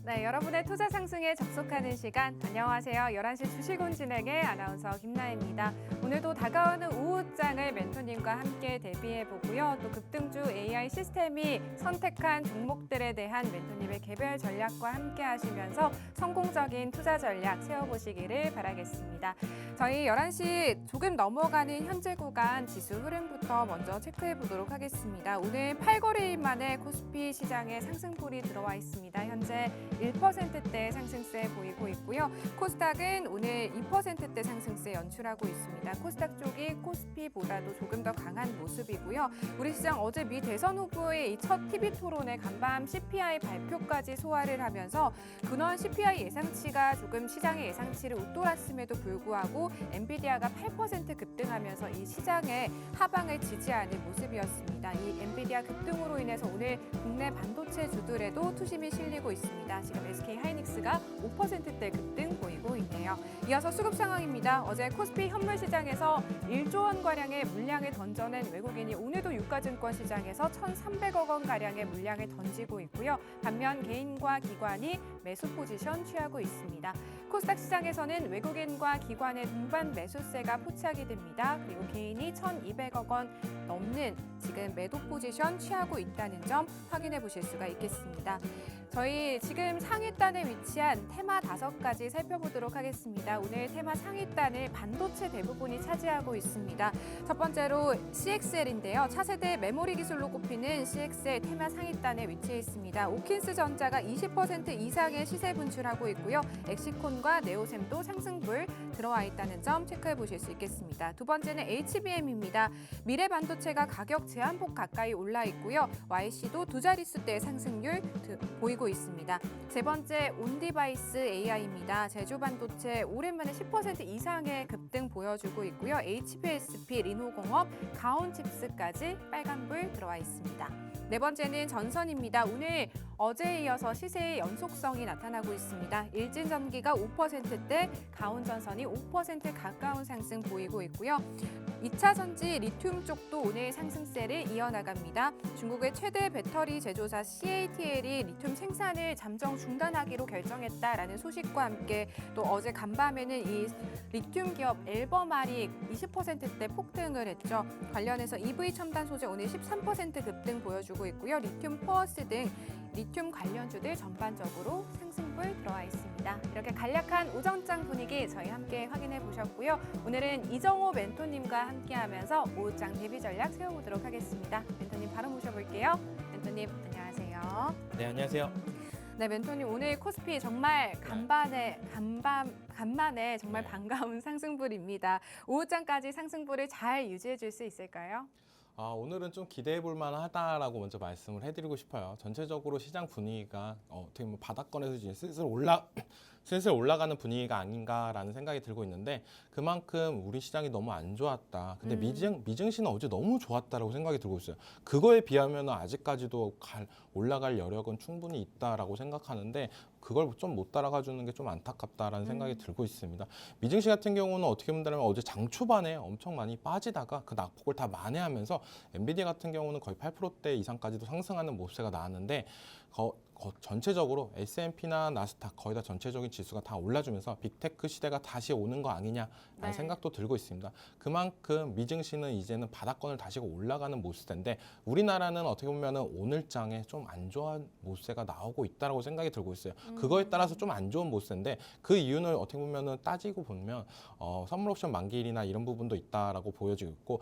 네, 여러분의 투자 상승에 접속하는 시간. 안녕하세요. 11시 주식운 진행의 아나운서 김나혜입니다. 오늘도 다가오는 오후장을 멘토님과 함께 대비해보고요. 또 급등주 AI 시스템이 선택한 종목들에 대한 멘토님의 개별 전략과 함께 하시면서 성공적인 투자 전략 세워보시기를 바라겠습니다. 저희 11시 조금 넘어가는 현재 구간 지수 흐름부터 먼저 체크해보도록 하겠습니다. 오늘 8거래일 만에 코스피 시장에 상승폭이 들어와 있습니다. 현재 1%대 상승세 보이고 있고요. 코스닥은 오늘 2%대 상승세 연출하고 있습니다. 코스닥 쪽이 코스피보다도 조금 더 강한 모습이고요. 우리 시장 어제 미 대선 후보의 첫 TV 토론에 간밤 CPI 발표까지 소화를 하면서 근원 CPI 예상치가 조금 시장의 예상치를 웃돌았음에도 불구하고 엔비디아가 8% 급등하면서 이 시장의 하방을 지지하는 모습이었습니다. 이 엔비디아 급등으로 인해서 오늘 국내 반도체 주들에도 투심이 실리고 있습니다. 지금 SK 하이닉스가 5%대 급등 보이고 있네요. 이어서 수급 상황입니다. 어제 코스피 현물 시장에서 1조 원가량의 물량을 던져낸 외국인이 오늘도 유가증권 시장에서 1,300억 원가량의 물량을 던지고 있고요. 반면 개인과 기관이 매수 포지션 취하고 있습니다. 코스닥 시장에서는 외국인과 기관의 동반 매수세가 포착이 됩니다. 그리고 개인이 1,200억 원 넘는 지금 매도 포지션 취하고 있다는 점 확인해 보실 수가 있겠습니다. 저희 지금 상위단에 위치한 테마 5가지 살펴보도록 하겠습니다. 오늘 테마 상위단을 반도체 대부분이 차지하고 있습니다. 첫 번째로 CXL인데요. 차세대 메모리 기술로 꼽히는 CXL 테마 상위단에 위치해 있습니다. 오킨스 전자가 20% 이상의 시세 분출하고 있고요. 엑시콘과 네오셈도 상승불 들어와 있다는 점 체크해 보실 수 있겠습니다. 두 번째는 HBM입니다. 미래 반도체가 가격 제한폭 가까이 올라 있고요. YC도 두 자릿수대의 상승률 보이고 있습니다. 세 번째 온디바이스 AI입니다. 제주 반도체 오랜만에 10% 이상의 급등 보여주고 있고요. HPSP, 리노공업, 가온칩스까지 빨간불 들어와 있습니다. 네 번째는 전선입니다. 오늘 어제에 이어서 시세의 연속성이 나타나고 있습니다. 일진전기가 5%대, 가온전선이 5% 가까운 상승 보이고 있고요. 2차 전지 리튬 쪽도 오늘 상승세를 이어나갑니다. 중국의 최대 배터리 제조사 CATL이 리튬 생산을 잠정 중단하기로 결정했다라는 소식과 함께 또 어제 간밤에는 이 리튬 기업 앨범알이 20%대 폭등을 했죠. 관련해서 EV 첨단 소재 오늘 13% 급등 보여주고 있고요. 리튬 포어스 등 리튬 관련주들 전반적으로 상승불 들어와 있습니다. 이렇게 간략한 오전장 분위기 저희 함께 확인해 보셨고요. 오늘은 이정호 멘토님과 함께하면서 오후장 대비 전략 세워보도록 하겠습니다. 멘토님 바로 모셔볼게요. 멘토님 안녕하세요. 네, 안녕하세요. 네, 멘토님 오늘 코스피 정말 간만에 정말 반가운 상승불입니다. 오후장까지 상승불을 잘 유지해 줄 수 있을까요? 오늘은 좀 기대해 볼 만하다라고 먼저 말씀을 해드리고 싶어요. 전체적으로 시장 분위기가 어떻게 보면 바닥권에서 이제 슬슬 올라가는 분위기가 아닌가라는 생각이 들고 있는데 그만큼 우리 시장이 너무 안 좋았다. 근데 미증시는 어제 너무 좋았다라고 생각이 들고 있어요. 그거에 비하면 아직까지도 올라갈 여력은 충분히 있다라고 생각하는데 그걸 좀 못 따라가 주는 게 좀 안타깝다라는 생각이 들고 있습니다. 미증시 같은 경우는 어떻게 본다면 어제 장 초반에 엄청 많이 빠지다가 그 낙폭을 다 만회하면서 엔비디아 같은 경우는 거의 8%대 이상까지도 상승하는 모습세가 나왔는데 전체적으로 S&P나 나스닥 거의 다 전체적인 지수가 다 올라주면서 빅테크 시대가 다시 오는 거 아니냐라는 생각도 들고 있습니다. 그만큼 미증시는 이제는 바닥권을 다시고 올라가는 모습인데 우리나라는 어떻게 보면 오늘장에 좀 안 좋은 모습세가 나오고 있다고 생각이 들고 있어요. 그거에 따라서 좀 안 좋은 모습인데 그 이유는 어떻게 보면 따지고 보면 선물 옵션 만기일이나 이런 부분도 있다라고 보여지고 있고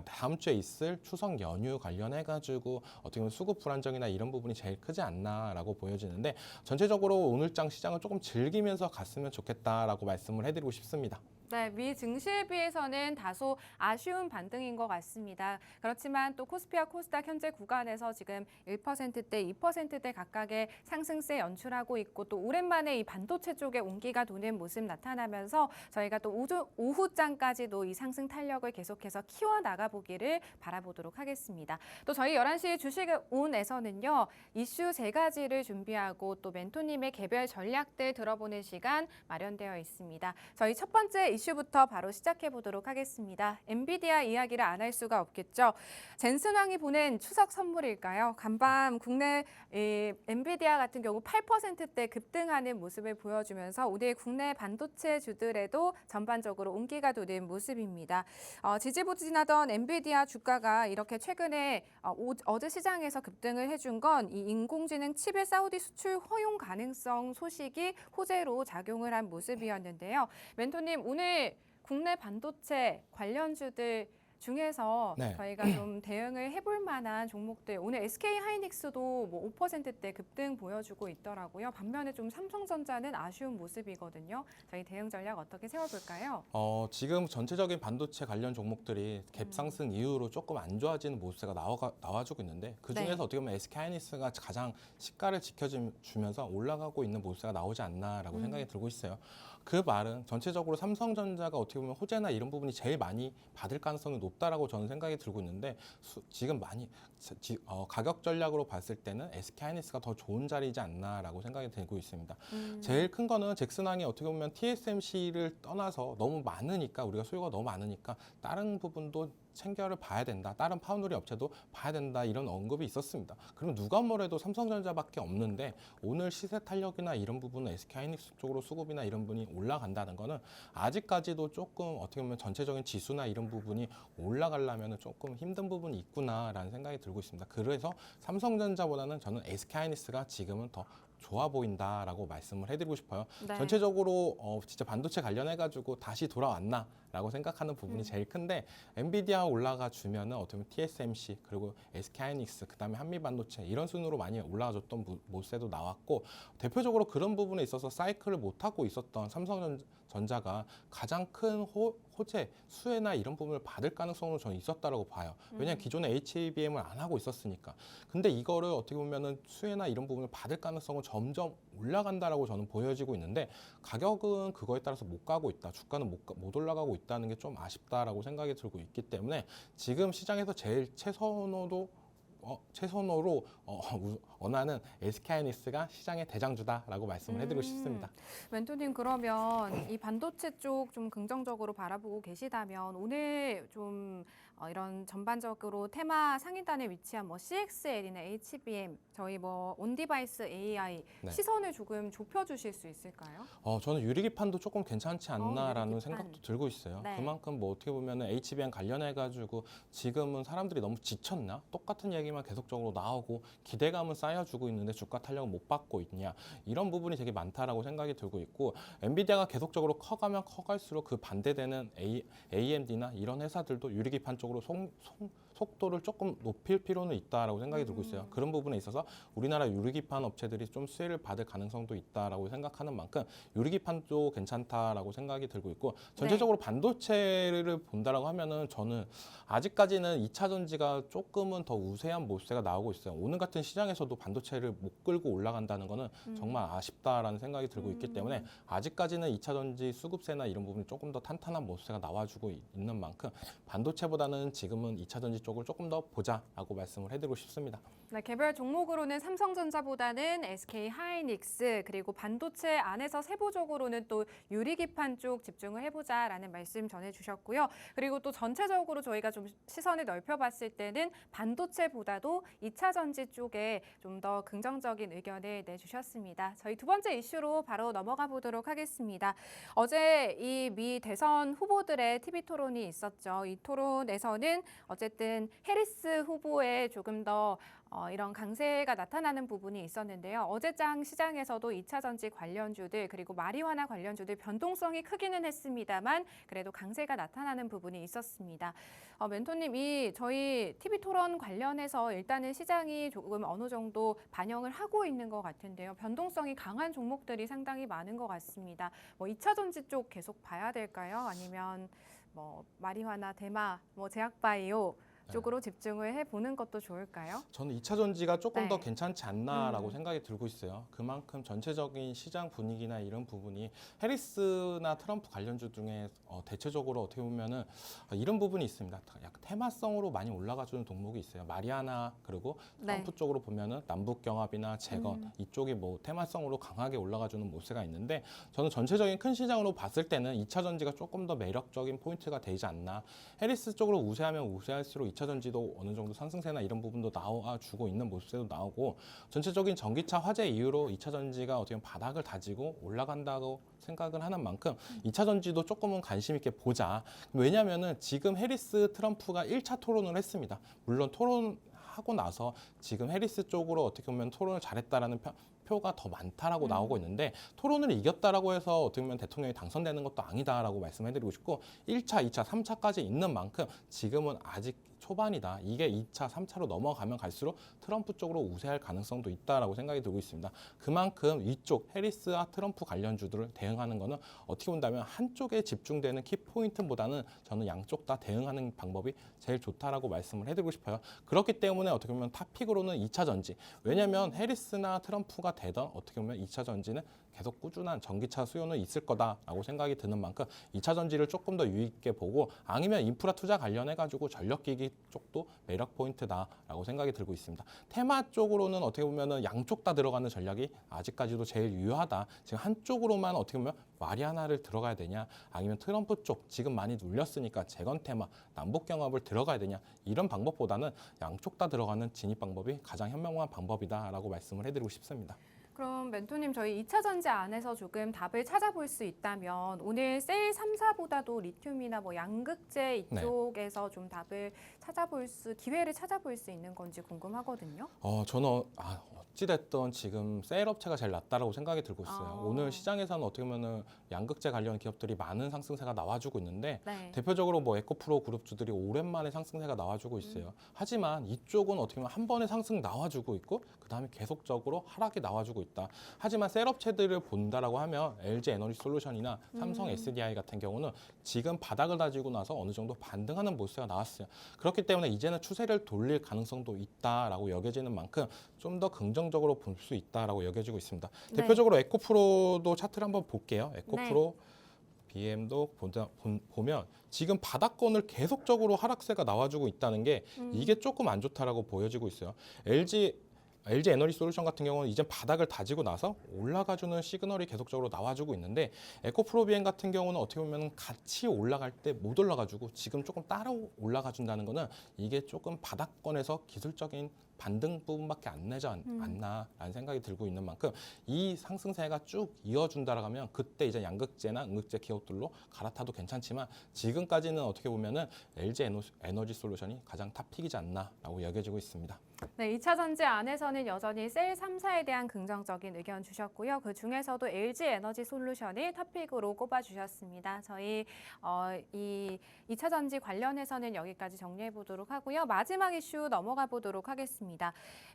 다음 주에 있을 추석 연휴 관련해가지고 어떻게 보면 수급 불안정이나 이런 부분이 제일 크지 않나라고 보여지는데 전체적으로 오늘장 시장을 조금 즐기면서 갔으면 좋겠다라고 말씀을 해드리고 싶습니다. 네, 미 증시에 비해서는 다소 아쉬운 반등인 것 같습니다. 그렇지만 또 코스피와 코스닥 현재 구간에서 지금 1%대, 2%대 각각의 상승세 연출하고 있고 또 오랜만에 이 반도체 쪽에 온기가 도는 모습 나타나면서 저희가 또 오후장까지도 이 상승 탄력을 계속해서 키워나가 보기를 바라보도록 하겠습니다. 또 저희 11시 주식온에서는요, 이슈 3가지를 준비하고 또 멘토님의 개별 전략들 들어보는 시간 마련되어 있습니다. 저희 첫 번째 이슈부터 바로 시작해 보도록 하겠습니다. 엔비디아 이야기를 안 할 수가 없겠죠. 젠슨 왕이 보낸 추석 선물일까요? 간밤 국내 엔비디아 같은 경우 8%대 급등하는 모습을 보여주면서 오늘 국내 반도체 주들에도 전반적으로 온기가 도는 모습입니다. 지지부진하던 엔비디아 주가가 이렇게 최근에 어제 시장에서 급등을 해준 건 이 인공지능 칩의 사우디 수출 허용 가능성 소식이 호재로 작용을 한 모습이었는데요. 멘토님, 오늘 국내 반도체 관련주들 중에서 네. 저희가 좀 대응을 해볼 만한 종목들, 오늘 SK 하이닉스도 뭐 5%대 급등 보여주고 있더라고요. 반면에 좀 삼성전자는 아쉬운 모습이거든요. 저희 대응 전략 어떻게 세워볼까요? 지금 전체적인 반도체 관련 종목들이 갭 상승 이후로 조금 안 좋아지는 모습가 나와주고 있는데 그 중에서 네. 어떻게 보면 SK 하이닉스가 가장 시가를 지켜주면서 올라가고 있는 모습가 나오지 않나라고 생각이 들고 있어요. 그 말은 전체적으로 삼성전자가 어떻게 보면 호재나 이런 부분이 제일 많이 받을 가능성이 높다라고 저는 생각이 들고 있는데 지금 많이 가격 전략으로 봤을 때는 SK 하이닉스가 더 좋은 자리이지 않나라고 생각이 들고 있습니다. 제일 큰 거는 잭슨왕이 어떻게 보면 TSMC를 떠나서 너무 많으니까 우리가 수요가 너무 많으니까 다른 부분도 챙겨를 봐야 된다. 다른 파운드리 업체도 봐야 된다. 이런 언급이 있었습니다. 그럼 누가 뭐래도 삼성전자밖에 없는데 오늘 시세 탄력이나 이런 부분은 SK 하이닉스 쪽으로 수급이나 이런 부분이 올라간다는 거는 아직까지도 조금 어떻게 보면 전체적인 지수나 이런 부분이 올라가려면 조금 힘든 부분이 있구나라는 생각이 들고 있습니다. 그래서 삼성전자보다는 저는 SK 하이닉스가 지금은 더 좋아 보인다라고 말씀을 해드리고 싶어요. 네. 전체적으로 진짜 반도체 관련해가지고 다시 돌아왔나라고 생각하는 부분이 제일 큰데 엔비디아 올라가 주면은 어떻게 보면 TSMC 그리고 SK 하이닉스 그다음에 한미반도체 이런 순으로 많이 올라가줬던 모습도 나왔고 대표적으로 그런 부분에 있어서 사이클을 못 하고 있었던 삼성전자가 가장 큰 호재 수혜나 이런 부분을 받을 가능성으로 저는 있었다라고 봐요. 왜냐하면 기존에 HBM을 안 하고 있었으니까. 근데 이거를 어떻게 보면은 수혜나 이런 부분을 받을 가능성은 점점 올라간다라고 저는 보여지고 있는데 가격은 그거에 따라서 못 가고 있다. 주가는 못 올라가고 있다는 게 좀 아쉽다라고 생각이 들고 있기 때문에 지금 시장에서 제일 최선호로 원하는 SK 하이닉스가 시장의 대장주다라고 말씀을 해드리고 싶습니다. 멘토님, 그러면 이 반도체 쪽 좀 긍정적으로 바라보고 계시다면 오늘 좀 이런 전반적으로 테마 상위단에 위치한 뭐 CXL이나 HBM, 저희 뭐 온디바이스 AI 네. 시선을 조금 좁혀주실 수 있을까요? 저는 유리기판도 조금 괜찮지 않나라는 유리기판. 생각도 들고 있어요. 네. 그만큼 뭐 어떻게 보면은 HBM 관련해가지고 지금은 사람들이 너무 지쳤나? 똑같은 얘기만 계속적으로 나오고 기대감은 쌓여주고 있는데 주가 탄력을 못 받고 있냐? 이런 부분이 되게 많다라고 생각이 들고 있고 엔비디아가 계속적으로 커가면 커갈수록 그 반대되는 AMD나 이런 회사들도 유리기판 쪽으로 속도를 조금 높일 필요는 있다라고 생각이 들고 있어요. 그런 부분에 있어서 우리나라 유리기판 업체들이 좀 수혜를 받을 가능성도 있다라고 생각하는 만큼 유리기판도 괜찮다라고 생각이 들고 있고 전체적으로 반도체를 본다라고 하면은 저는 아직까지는 2차 전지가 조금은 더 우세한 모습가 나오고 있어요. 오늘 같은 시장에서도 반도체를 못 끌고 올라간다는 거는 정말 아쉽다라는 생각이 들고 있기 때문에 아직까지는 2차 전지 수급세나 이런 부분이 조금 더 탄탄한 모습가 나와주고 있는 만큼 반도체보다는 지금은 2차 전지 쪽을 조금 더 보자라고 말씀을 해드리고 싶습니다. 네, 개별 종목으로는 삼성전자보다는 SK 하이닉스, 그리고 반도체 안에서 세부적으로는 또 유리기판 쪽 집중을 해보자라는 말씀 전해주셨고요. 그리고 또 전체적으로 저희가 좀 시선을 넓혀봤을 때는 반도체보다도 2차 전지 쪽에 좀 더 긍정적인 의견을 내주셨습니다. 저희 두 번째 이슈로 바로 넘어가 보도록 하겠습니다. 어제 이 미 대선 후보들의 TV 토론이 있었죠. 이 토론에서는 어쨌든 해리스 후보의 조금 더 이런 강세가 나타나는 부분이 있었는데요. 어제장 시장에서도 2차 전지 관련주들 그리고 마리화나 관련주들 변동성이 크기는 했습니다만 그래도 강세가 나타나는 부분이 있었습니다. 멘토님, 이 저희 TV 토론 관련해서 일단은 시장이 조금 어느 정도 반영을 하고 있는 것 같은데요. 변동성이 강한 종목들이 상당히 많은 것 같습니다. 뭐 2차 전지 쪽 계속 봐야 될까요? 아니면 뭐 마리화나 대마, 뭐 제약바이오 쪽으로 집중을 해보는 것도 좋을까요? 저는 2차 전지가 조금 네. 더 괜찮지 않나라고 음. 생각이 들고 있어요. 그만큼 전체적인 시장 분위기나 이런 부분이 해리스나 트럼프 관련주 중에 대체적으로 어떻게 보면은 이런 부분이 있습니다. 약간 테마성으로 많이 올라가주는 종목이 있어요. 마리아나 그리고 트럼프 네. 쪽으로 보면은 남북 경합이나 재건 이쪽이 뭐 테마성으로 강하게 올라가주는 모습가 있는데 저는 전체적인 큰 시장으로 봤을 때는 2차 전지가 조금 더 매력적인 포인트가 되지 않나. 해리스 쪽으로 우세하면 우세할수록 2차 전지도 어느 정도 상승세나 이런 부분도 나와주고 있는 모습도 나오고 전체적인 전기차 화재 이후로 2차 전지가 어떻게 보면 바닥을 다지고 올라간다고 생각을 하는 만큼 2차 전지도 조금은 관심 있게 보자. 왜냐하면은 지금 해리스 트럼프가 1차 토론을 했습니다. 물론 토론하고 나서 지금 해리스 쪽으로 어떻게 보면 토론을 잘했다라는 표가 더 많다라고 나오고 있는데 토론을 이겼다라고 해서 어떻게 보면 대통령이 당선되는 것도 아니다라고 말씀해드리고 싶고 1차, 2차, 3차까지 있는 만큼 지금은 아직 초반이다. 이게 2차, 3차로 넘어가면 갈수록 트럼프 쪽으로 우세할 가능성도 있다라고 생각이 들고 있습니다. 그만큼 위쪽 해리스와 트럼프 관련주들을 대응하는 거는 어떻게 본다면 한쪽에 집중되는 키포인트보다는 저는 양쪽 다 대응하는 방법이 제일 좋다라고 말씀을 해드리고 싶어요. 그렇기 때문에 어떻게 보면 탑픽으로는 2차 전지. 왜냐하면 해리스나 트럼프가 되던 어떻게 보면 2차 전지는 계속 꾸준한 전기차 수요는 있을 거다라고 생각이 드는 만큼 2차 전지를 조금 더 유의 있게 보고 아니면 인프라 투자 관련해가지고 전력기기 쪽도 매력 포인트다라고 생각이 들고 있습니다. 테마 쪽으로는 어떻게 보면은 양쪽 다 들어가는 전략이 아직까지도 제일 유효하다. 지금 한쪽으로만 어떻게 보면 마리아나를 들어가야 되냐 아니면 트럼프 쪽 지금 많이 눌렸으니까 재건 테마 남북 경합을 들어가야 되냐 이런 방법보다는 양쪽 다 들어가는 진입 방법이 가장 현명한 방법이다라고 말씀을 해드리고 싶습니다. 그럼 멘토님 저희 2차 전지 안에서 조금 답을 찾아볼 수 있다면 오늘 세일 3사보다도 리튬이나 뭐 양극재 이쪽에서 좀 답을 기회를 찾아볼 수 있는 건지 궁금하거든요. 저는 어찌됐든 지금 세일 업체가 제일 낫다라고 생각이 들고 있어요. 오늘 시장에서는 어떻게 보면은 양극재 관련 기업들이 많은 상승세가 나와주고 있는데 네. 대표적으로 뭐 에코프로 그룹주들이 오랜만에 상승세가 나와주고 있어요. 하지만 이쪽은 어떻게 보면 한 번에 상승 나와주고 있고 그다음에 계속적으로 하락이 나와주고 있다. 하지만 셀 업체들을 본다라고 하면 LG 에너지 솔루션이나 삼성 SDI 같은 경우는 지금 바닥을 다지고 나서 어느 정도 반등하는 모습가 나왔어요. 그렇기 때문에 이제는 추세를 돌릴 가능성도 있다라고 여겨지는 만큼 좀 더 긍정적으로 볼 수 있다라고 여겨지고 있습니다. 네. 대표적으로 에코프로도 차트를 한번 볼게요. 에코프로 BM도 보면 지금 바닥권을 계속적으로 하락세가 나와주고 있다는 게 이게 조금 안 좋다라고 보여지고 있어요. LG 에너지 솔루션 같은 경우는 이제 바닥을 다지고 나서 올라가주는 시그널이 계속적으로 나와주고 있는데 에코프로비엔 같은 경우는 어떻게 보면 같이 올라갈 때 못 올라가주고 지금 조금 따라 올라가준다는 거는 이게 조금 바닥권에서 기술적인 반등 부분밖에 안 내지 않나라는 생각이 들고 있는 만큼 이 상승세가 쭉 이어준다라고 하면 그때 이제 양극재나 음극재 기업들로 갈아타도 괜찮지만 지금까지는 어떻게 보면은 LG 에너지 솔루션이 가장 탑픽이지 않나라고 여겨지고 있습니다. 네, 2차 전지 안에서는 여전히 셀 3사에 대한 긍정적인 의견 주셨고요. 그 중에서도 LG 에너지 솔루션이 탑픽으로 꼽아주셨습니다. 저희 이 2차 전지 관련해서는 여기까지 정리해 보도록 하고요. 마지막 이슈 넘어가 보도록 하겠습니다.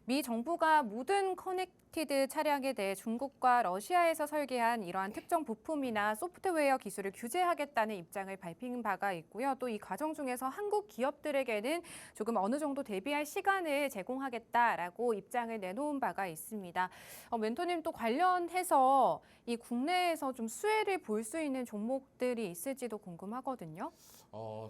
미 정부가 모든 커넥티드 차량에 대해 중국과 러시아에서 설계한 이러한 특정 부품이나 소프트웨어 기술을 규제하겠다는 입장을 밝힌 바가 있고요. 또 이 과정 중에서 한국 기업들에게는 조금 어느 정도 대비할 시간을 제공하겠다라고 입장을 내놓은 바가 있습니다. 멘토님 또 관련해서 이 국내에서 좀 수혜를 볼 수 있는 종목들이 있을지도 궁금하거든요.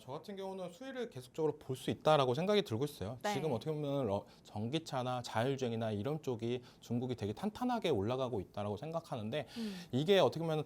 저 같은 경우는 수혜를 계속적으로 볼 수 있다라고 생각이 들고 있어요. 네. 지금 어떻게 보면 전기차나 자율주행이나 이런 쪽이 중국이 되게 탄탄하게 올라가고 있다라고 생각하는데 이게 어떻게 보면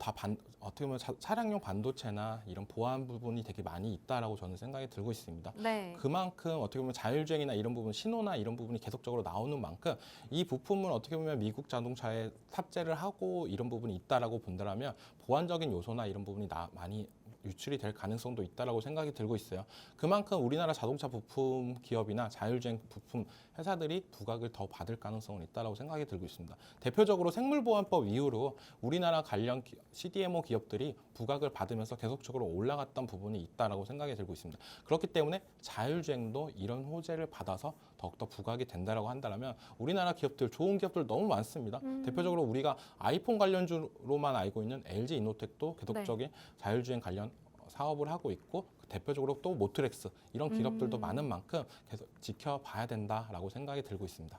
어떻게 보면 차량용 반도체나 이런 보안 부분이 되게 많이 있다라고 저는 생각이 들고 있습니다. 네. 그만큼 어떻게 보면 자율주행이나 이런 부분, 신호나 이런 부분이 계속적으로 나오는 만큼 이 부품을 어떻게 보면 미국 자동차에 탑재를 하고 이런 부분이 있다라고 본다면 보안적인 요소나 이런 부분이 많이 유출이 될 가능성도 있다라고 생각이 들고 있어요. 그만큼 우리나라 자동차 부품 기업이나 자율주행 부품 회사들이 부각을 더 받을 가능성은 있다라고 생각이 들고 있습니다. 대표적으로 생물보안법 이후로 우리나라 관련 CDMO 기업들이 부각을 받으면서 계속적으로 올라갔던 부분이 있다라고 생각이 들고 있습니다. 그렇기 때문에 자율주행도 이런 호재를 받아서 더욱더 부각이 된다라고 한다면 우리나라 기업들 좋은 기업들 너무 많습니다. 대표적으로 우리가 아이폰 관련주로만 알고 있는 LG 이노텍도 계속적인 자율주행 관련 사업을 하고 있고 대표적으로 또 모트렉스 이런 기업들도 많은 만큼 계속 지켜봐야 된다라고 생각이 들고 있습니다.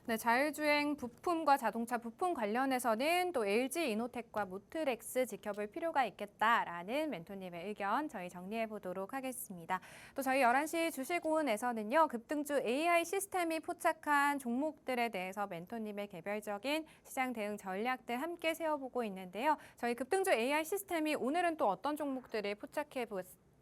네, 자율주행 부품과 자동차 부품 관련해서는 또 LG 이노텍과 모트렉스 지켜볼 필요가 있겠다라는 멘토님의 의견 저희 정리해 보도록 하겠습니다. 또 저희 11시 주식오은에서는요, 급등주 AI 시스템이 포착한 종목들에 대해서 멘토님의 개별적인 시장 대응 전략들 함께 세워보고 있는데요. 저희 급등주 AI 시스템이 오늘은 또 어떤 종목들을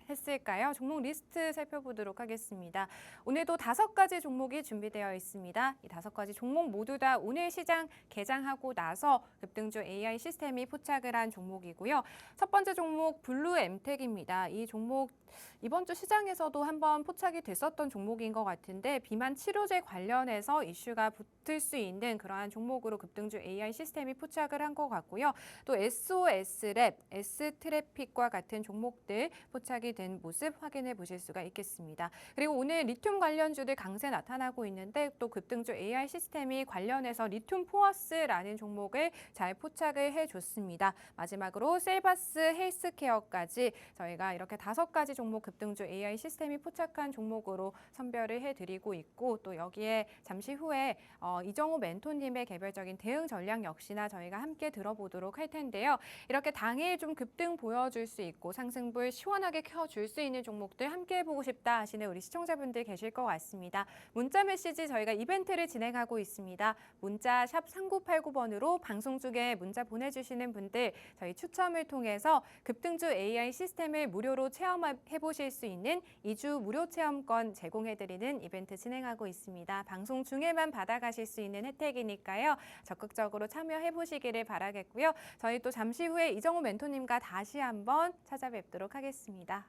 했을까요? 종목 리스트 살펴보도록 하겠습니다. 오늘도 5가지 종목이 준비되어 있습니다. 이 5가지 종목 모두 다 오늘 시장 개장하고 나서 급등주 AI 시스템이 포착을 한 종목이고요. 첫 번째 종목 블루엠텍입니다. 이 종목 이번 주 시장에서도 한번 포착이 됐었던 종목인 것 같은데 비만 치료제 관련해서 이슈가 붙을 수 있는 그러한 종목으로 급등주 AI 시스템이 포착을 한 것 같고요. 또 SOS랩, S트래픽과 같은 종목들 포착이 된 모습 확인해 보실 수가 있겠습니다. 그리고 오늘 리튬 관련주들 강세 나타나고 있는데 또 급등주 AI 시스템이 관련해서 리튬 포어스라는 종목을 잘 포착을 해줬습니다. 마지막으로 셀바스 헬스케어까지 저희가 이렇게 5가지 종목 급등주 AI 시스템이 포착한 종목으로 선별을 해드리고 있고 또 여기에 잠시 후에 이정호 멘토님의 개별적인 대응 전략 역시나 저희가 함께 들어보도록 할 텐데요. 이렇게 당일 좀 급등 보여줄 수 있고 상승불 시원하게 켜줄 수 있는 종목들 함께 해보고 싶다 하시는 우리 시청자분들 계실 것 같습니다. 문자 메시지 저희가 이벤트를 진행하고 있습니다. 문자 샵 3989번으로 방송 중에 문자 보내주시는 분들 저희 추첨을 통해서 급등주 AI 시스템을 무료로 체험해보실 수 있는 2주 무료 체험권 제공해드리는 이벤트 진행하고 있습니다. 방송 중에만 받아가실 수 있는 혜택이니까요. 적극적으로 참여해보시기를 바라겠고요. 저희 또 잠시 후에 이정호 멘토님과 다시 한번 찾아뵙도록 하겠습니다.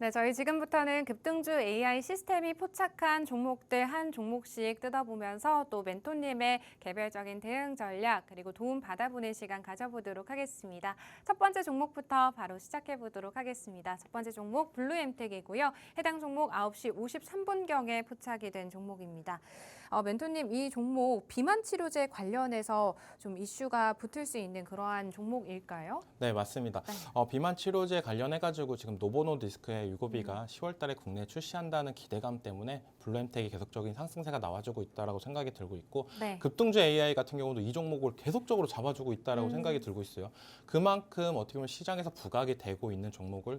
네, 저희 지금부터는 급등주 AI 시스템이 포착한 종목들 한 종목씩 뜯어보면서 또 멘토님의 개별적인 대응 전략 그리고 도움 받아보는 시간 가져보도록 하겠습니다. 첫 번째 종목부터 바로 시작해 보도록 하겠습니다. 첫 번째 종목 블루엠텍이고요. 해당 종목 9시 53분경에 포착이 된 종목입니다. 멘토님, 이 종목 비만 치료제 관련해서 좀 이슈가 붙을 수 있는 그러한 종목일까요? 네, 맞습니다. 네. 비만 치료제 관련해가지고 지금 노보노디스크의 유고비가 10월 달에 국내에 출시한다는 기대감 때문에 블루엠텍이 계속적인 상승세가 나와주고 있다라고 생각이 들고 있고 네. 급등주 AI 같은 경우도 이 종목을 계속적으로 잡아주고 있다라고 생각이 들고 있어요. 그만큼 어떻게 보면 시장에서 부각이 되고 있는 종목을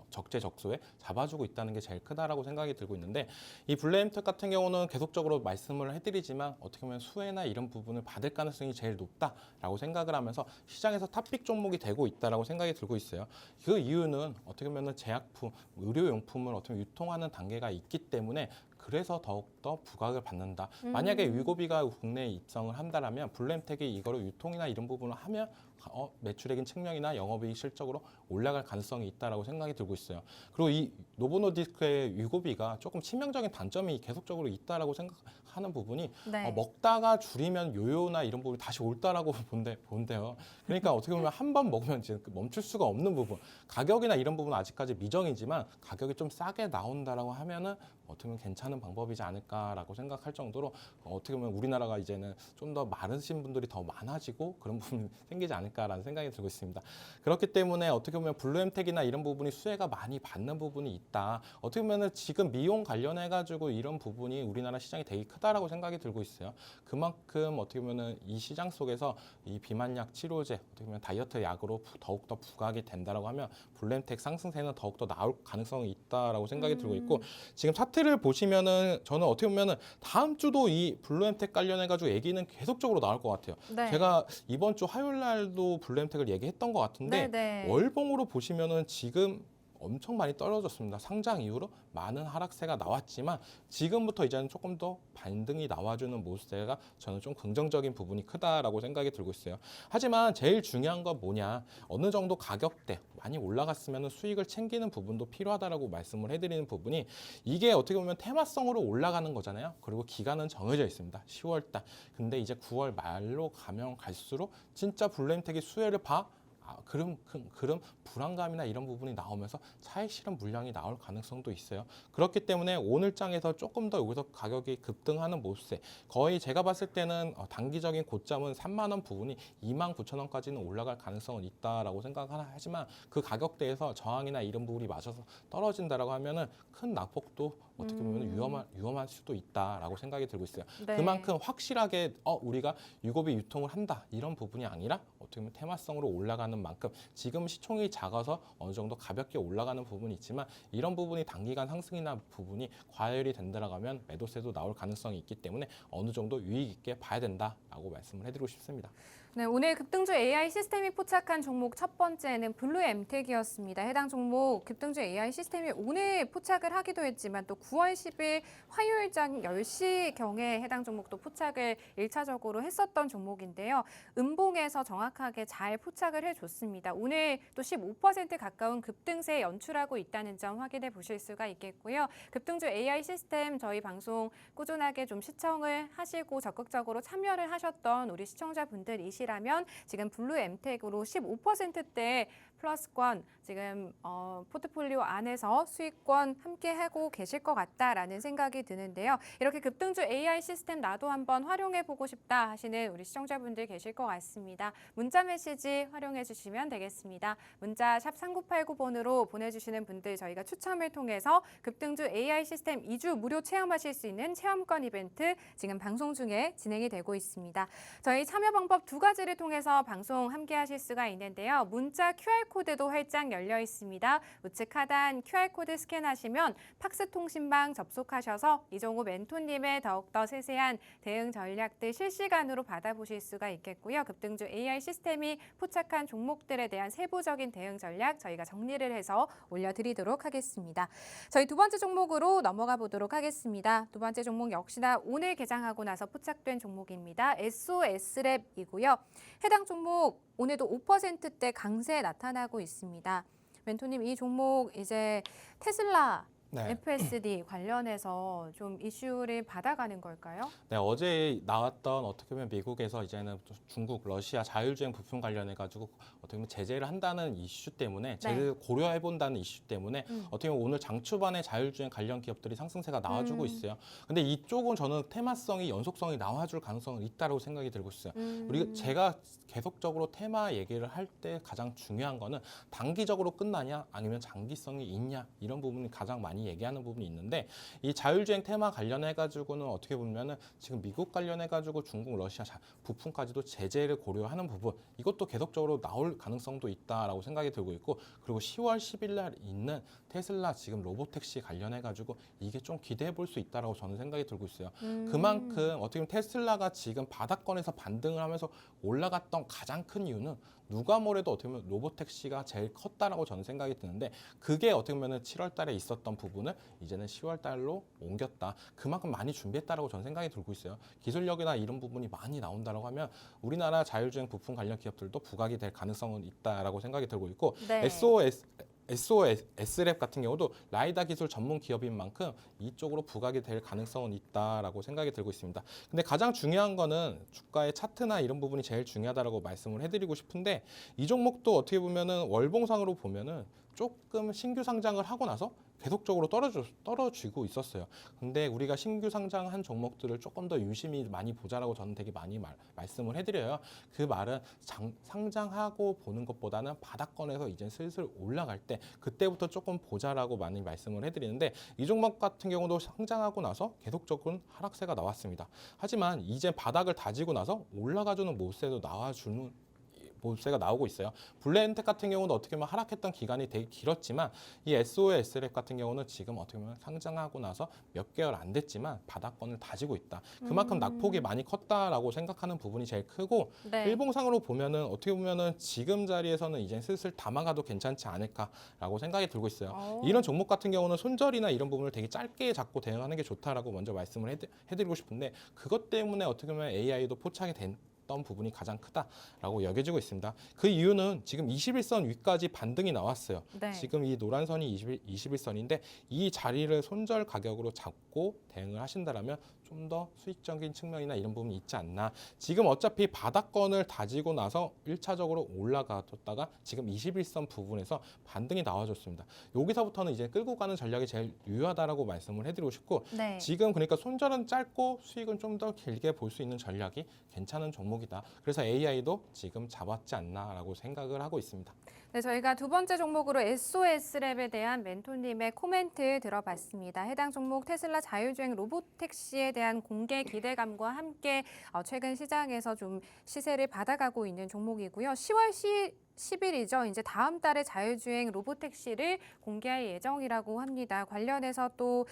적재적소에 잡아주고 있다는 게 제일 크다라고 생각이 들고 있는데 이 블루엠텍 같은 경우는 계속적으로 말씀을 해드리지만 어떻게 보면 수혜나 이런 부분을 받을 가능성이 제일 높다라고 생각을 하면서 시장에서 탑픽 종목이 되고 있다라고 생각이 들고 있어요. 그 이유는 어떻게 보면 제약품, 의료용품을 어떻게 보면 유통하는 단계가 있기 때문에 그래서 더욱더 부각을 받는다. 만약에 위고비가 국내에 입성을 한다라면 블루엠텍이 이거를 유통이나 이런 부분을 하면 매출액인 측면이나 영업이익 실적으로 올라갈 가능성이 있다라고 생각이 들고 있어요. 그리고 이 노보노디스크의 위고비가 조금 치명적인 단점이 계속적으로 있다라고 생각하는 부분이 네. 먹다가 줄이면 요요나 이런 부분이 다시 올다라고 본대요. 그러니까 어떻게 보면 한 번 먹으면 이제 멈출 수가 없는 부분, 가격이나 이런 부분은 아직까지 미정이지만 가격이 좀 싸게 나온다라고 하면은 어떻게 보면 괜찮은 방법이지 않을까라고 생각할 정도로 어떻게 보면 우리나라가 이제는 좀 더 많으신 분들이 더 많아지고 그런 부분이 생기지 않을까라는 생각이 들고 있습니다. 그렇기 때문에 어떻게 보면 블루엠텍이나 이런 부분이 수혜가 많이 받는 부분이 있다. 어떻게 보면은 지금 미용 관련해 가지고 이런 부분이 우리나라 시장이 되게 크다라고 생각이 들고 있어요. 그만큼 어떻게 보면은 이 시장 속에서 이 비만약 치료제, 어떻게 보면 다이어트 약으로 더욱 더 부각이 된다라고 하면 블루엠텍 상승세는 더욱 더 나올 가능성이 있다라고 생각이 들고 있고, 지금 차트를 보시면은 저는 어떻게 보면은 다음 주도 이 블루엠텍 관련해 가지고 얘기는 계속적으로 나올 것 같아요. 네. 제가 이번 주 화요일 날도 블루엠텍을 얘기했던 것 같은데 네. 월봉으로 보시면은 지금 엄청 많이 떨어졌습니다. 상장 이후로 많은 하락세가 나왔지만 지금부터 이제는 조금 더 반등이 나와주는 모습세가 저는 좀 긍정적인 부분이 크다라고 생각이 들고 있어요. 하지만 제일 중요한 건 뭐냐, 어느 정도 가격대 많이 올라갔으면 수익을 챙기는 부분도 필요하다라고 말씀을 해드리는 부분이, 이게 어떻게 보면 테마성으로 올라가는 거잖아요. 그리고 기간은 정해져 있습니다. 10월달. 근데 이제 9월 말로 가면 갈수록 진짜 블루엠텍의 수혜를 그럼 불안감이나 이런 부분이 나오면서 차익 실현 물량이 나올 가능성도 있어요. 그렇기 때문에 오늘 장에서 조금 더 여기서 가격이 급등하는 모습세, 거의 제가 봤을 때는 단기적인 고점은 3만 원 부분이 2만 9천 원까지는 올라갈 가능성은 있다라고 생각하지만 그 가격대에서 저항이나 이런 부분이 맞아서 떨어진다라고 하면은 큰 낙폭도 어떻게 보면 위험할 수도 있다라고 생각이 들고 있어요. 네. 그만큼 확실하게 우리가 유고비 유통을 한다 이런 부분이 아니라 어떻게 보면 테마성으로 올라가는 만큼 지금 시총이 작아서 어느 정도 가볍게 올라가는 부분이 있지만 이런 부분이 단기간 상승이나 부분이 과열이 된다라고 하면 매도세도 나올 가능성이 있기 때문에 어느 정도 유익 있게 봐야 된다라고 말씀을 해드리고 싶습니다. 네, 오늘 급등주 AI 시스템이 포착한 종목 첫 번째는 블루엠텍이었습니다. 해당 종목 급등주 AI 시스템이 오늘 포착을 하기도 했지만 또 9월 10일 화요일장 10시경에 해당 종목도 포착을 1차적으로 했었던 종목인데요. 음봉에서 정확하게 잘 포착을 해줬습니다. 오늘 또 15% 가까운 급등세 연출하고 있다는 점 확인해 보실 수가 있겠고요. 급등주 AI 시스템 저희 방송 꾸준하게 좀 시청을 하시고 적극적으로 참여를 하셨던 우리 시청자분들이시라면 지금 블루엠텍으로 15%대 플러스권 지금 포트폴리오 안에서 수익권 함께 하고 계실 것 같다라는 생각이 드는데요. 이렇게 급등주 AI 시스템 나도 한번 활용해 보고 싶다 하시는 우리 시청자분들 계실 것 같습니다. 문자 메시지 활용해 주시면 되겠습니다. 문자 샵 3989번으로 보내주시는 분들 저희가 추첨을 통해서 급등주 AI 시스템 2주 무료 체험하실 수 있는 체험권 이벤트 지금 방송 중에 진행이 되고 있습니다. 저희 참여 방법 두 가지를 통해서 방송 함께 하실 수가 있는데요. 문자 QR코드도 활짝 열려 있습니다. 우측 하단 QR코드 스캔하시면 팍스 통신방 접속하셔서 이종우 멘토님의 더욱더 세세한 대응 전략들 실시간으로 받아보실 수가 있겠고요. 급등주 AI 시스템이 포착한 종목들에 대한 세부적인 대응 전략 저희가 정리를 해서 올려드리도록 하겠습니다. 저희 두 번째 종목으로 넘어가 보도록 하겠습니다. 두 번째 종목 역시나 오늘 개장하고 나서 포착된 종목입니다. SOS랩이고요. 해당 종목 오늘도 5%대 강세 나타나고 있습니다. 멘토님, 이 종목 이제 테슬라 네. FSD 관련해서 좀 이슈를 받아가는 걸까요? 네, 어제 나왔던 어떻게 보면 미국에서 이제는 또 중국, 러시아 자율주행 부품 관련해 가지고 어떻게 보면 제재를 한다는 이슈 때문에 제재를 고려해 본다는 이슈 때문에 어떻게 보면 오늘 장 초반에 자율주행 관련 기업들이 상승세가 나와주고 있어요. 근데 이쪽은 저는 테마성이 연속성이 나와줄 가능성은 있다고 생각이 들고 있어요. 우리가 제가 계속적으로 테마 얘기를 할 때 가장 중요한 거는 단기적으로 끝나냐 아니면 장기성이 있냐 이런 부분이 가장 많이 얘기하는 부분이 있는데, 이 자율주행 테마 관련해 가지고는 어떻게 보면은 지금 미국 관련해 가지고 중국, 러시아 부품까지도 제재를 고려하는 부분, 이것도 계속적으로 나올 가능성도 있다라고 생각이 들고 있고, 그리고 10월 10일 날 있는 테슬라 지금 로보택시 관련해 가지고 이게 좀 기대해 볼 수 있다라고 저는 생각이 들고 있어요. 그만큼 어떻게 보면 테슬라가 지금 바닥권에서 반등을 하면서 올라갔던 가장 큰 이유는 누가 뭐래도 어떻게 보면 로보택시가 제일 컸다라고 저는 생각이 드는데 그게 어떻게 보면 7월 달에 있었던 부분을 이제는 10월 달로 옮겼다. 그만큼 많이 준비했다라고 저는 생각이 들고 있어요. 기술력이나 이런 부분이 많이 나온다라고 하면 우리나라 자율주행 부품 관련 기업들도 부각이 될 가능성은 있다라고 생각이 들고 있고 네. SOS랩 같은 경우도 라이다 기술 전문 기업인 만큼 이쪽으로 부각이 될 가능성은 있다라고 생각이 들고 있습니다. 근데 가장 중요한 거는 주가의 차트나 이런 부분이 제일 중요하다라고 말씀을 해드리고 싶은데 이 종목도 어떻게 보면은 월봉상으로 보면은 조금 신규 상장을 하고 나서 계속적으로 떨어지고 있었어요. 근데 우리가 신규 상장한 종목들을 조금 더 유심히 많이 보자라고 저는 되게 많이 말씀을 해드려요. 그 말은 상장하고 보는 것보다는 바닥권에서 이제 슬슬 올라갈 때 그때부터 조금 보자라고 많이 말씀을 해드리는데 이 종목 같은 경우도 상장하고 나서 계속적인 하락세가 나왔습니다. 하지만 이제 바닥을 다지고 나서 올라가주는 모습도 나와주는 모습세가 나오고 있어요. 블랙엔텍 같은 경우는 어떻게 보면 하락했던 기간이 되게 길었지만 이 SOS랩 같은 경우는 지금 어떻게 보면 상장하고 나서 몇 개월 안 됐지만 바닥권을 다지고 있다. 그만큼 낙폭이 많이 컸다라고 생각하는 부분이 제일 크고 네. 일봉상으로 보면은 어떻게 보면은 지금 자리에서는 이제 슬슬 담아가도 괜찮지 않을까라고 생각이 들고 있어요. 이런 종목 같은 경우는 손절이나 이런 부분을 되게 짧게 잡고 대응하는 게 좋다라고 먼저 말씀을 해드리고 싶은데 그것 때문에 어떻게 보면 AI도 포착이 던 부분이 가장 크다라고 여겨지고 있습니다. 그 이유는 지금 21선 위까지 반등이 나왔어요. 네. 지금 이 노란 선이 21선인데 이 자리를 손절 가격으로 잡고 대응을 하신다라면 좀 더 수익적인 측면이나 이런 부분이 있지 않나. 지금 어차피 바닥권을 다지고 나서 1차적으로 올라가뒀다가 지금 21선 부분에서 반등이 나와줬습니다. 여기서부터는 이제 끌고 가는 전략이 제일 유효하다라고 말씀을 해드리고 싶고 네. 지금 그러니까 손절은 짧고 수익은 좀 더 길게 볼 수 있는 전략이 괜찮은 종목이다. 그래서 AI도 지금 잡았지 않나라고 생각을 하고 있습니다. 네, 저희가 두 번째 종목으로 SOS랩에 대한 멘토님의 코멘트 들어봤습니다. 해당 종목 테슬라 자율주행 로보택시에 대한 공개 기대감과 함께 최근 시장에서 좀 시세를 받아가고 있는 종목이고요. 10월 10일이죠. 이제 다음 달에 자율주행 로보택시를 공개할 예정이라고 합니다. 관련해서 또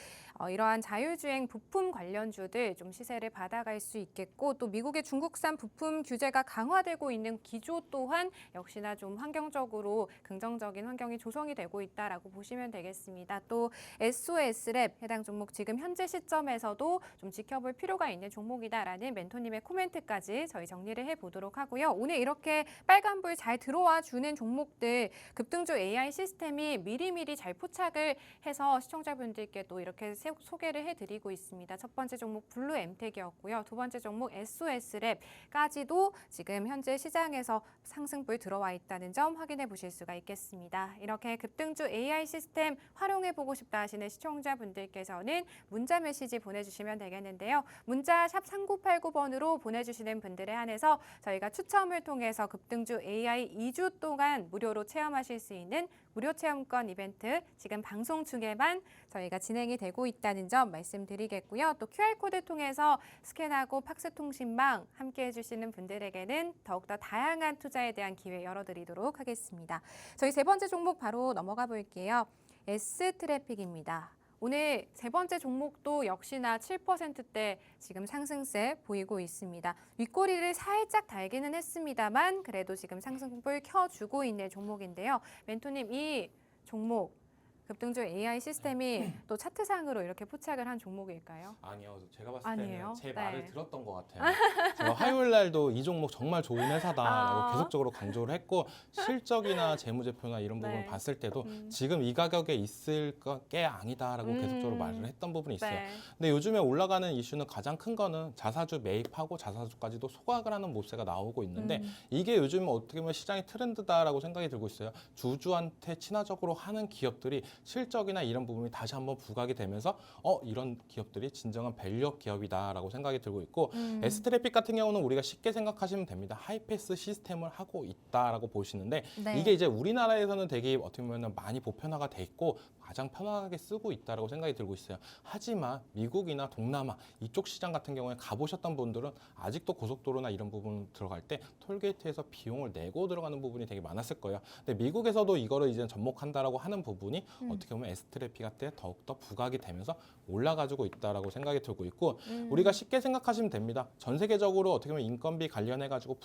이러한 자율주행 부품 관련주들 좀 시세를 받아갈 수 있겠고 또 미국의 중국산 부품 규제가 강화되고 있는 기조 또한 역시나 좀 환경적으로 긍정적인 환경이 조성이 되고 있다라고 보시면 되겠습니다. 또 SOS랩 해당 종목 지금 현재 시점에서도 좀 지켜볼 필요가 있는 종목이다라는 멘토님의 코멘트까지 저희 정리를 해보도록 하고요. 오늘 이렇게 빨간불 잘 들어와 주는 종목들 급등주 AI 시스템이 미리미리 잘 포착을 해서 시청자분들께 또 이렇게 소개를 해드리고 있습니다. 첫 번째 종목 블루 엠텍이었고요. 두 번째 종목 SOS랩까지도 지금 현재 시장에서 상승불 들어와 있다는 점 확인해 보실 수가 있겠습니다. 이렇게 급등주 AI 시스템 활용해보고 싶다 하시는 시청자분들께서는 문자 메시지 보내주시면 되겠는데요. 문자 샵 3989번으로 보내주시는 분들에 한해서 저희가 추첨을 통해서 급등주 AI 2주 동안 무료로 체험하실 수 있는 무료 체험권 이벤트 지금 방송 중에만 저희가 진행이 되고 있다는 점 말씀드리겠고요. 또 QR코드 통해서 스캔하고 팍스통신망 함께 해주시는 분들에게는 더욱더 다양한 투자에 대한 기회 열어드리도록 하겠습니다. 저희 세 번째 종목 바로 넘어가 볼게요. S트래픽입니다. 오늘 세 번째 종목도 역시나 7%대 지금 상승세 보이고 있습니다. 윗꼬리를 살짝 달기는 했습니다만 그래도 지금 상승폭을 켜주고 있는 종목인데요. 멘토님 이 종목 급등주 AI 시스템이 또 차트상으로 이렇게 포착을 한 종목일까요? 아니요. 제가 봤을 아니에요? 때는 제 네. 말을 들었던 것 같아요. 제가 화요일 날도 이 종목 정말 좋은 회사다라고 계속적으로 강조를 했고 실적이나 재무제표나 이런 부분을 네. 봤을 때도 지금 이 가격에 있을 게 아니다라고 계속적으로 말을 했던 부분이 있어요. 네. 근데 요즘에 올라가는 이슈는 가장 큰 거는 자사주 매입하고 자사주까지도 소각을 하는 모습가 나오고 있는데 이게 요즘 어떻게 보면 시장의 트렌드다라고 생각이 들고 있어요. 주주한테 친화적으로 하는 기업들이 실적이나 이런 부분이 다시 한번 부각이 되면서 이런 기업들이 진정한 밸류업 기업이다라고 생각이 들고 있고 S트래픽 같은 경우는 우리가 쉽게 생각하시면 됩니다. 하이패스 시스템을 하고 있다라고 보시는데 네. 이게 이제 우리나라에서는 되게 어떻게 보면 많이 보편화가 돼 있고 가장 편하게 쓰고 있다라고 생각이 들고 있어요. 하지만 미국이나 동남아 이쪽 시장 같은 경우에 가보셨던 분들은 아직도 고속도로나 이런 부분 들어갈 때 톨게이트에서 비용을 내고 들어가는 부분이 되게 많았을 거예요. 근데 미국에서도 이거를 이제 접목한다라고 하는 부분이 어떻게 보면 S트래픽 때 더욱더 부각이 되면서 올라가지고 있다라고 생각이 들고 있고 우리가 쉽게 생각하시면 됩니다. 전 세계적으로 어떻게 보면 인건비 관련해가지고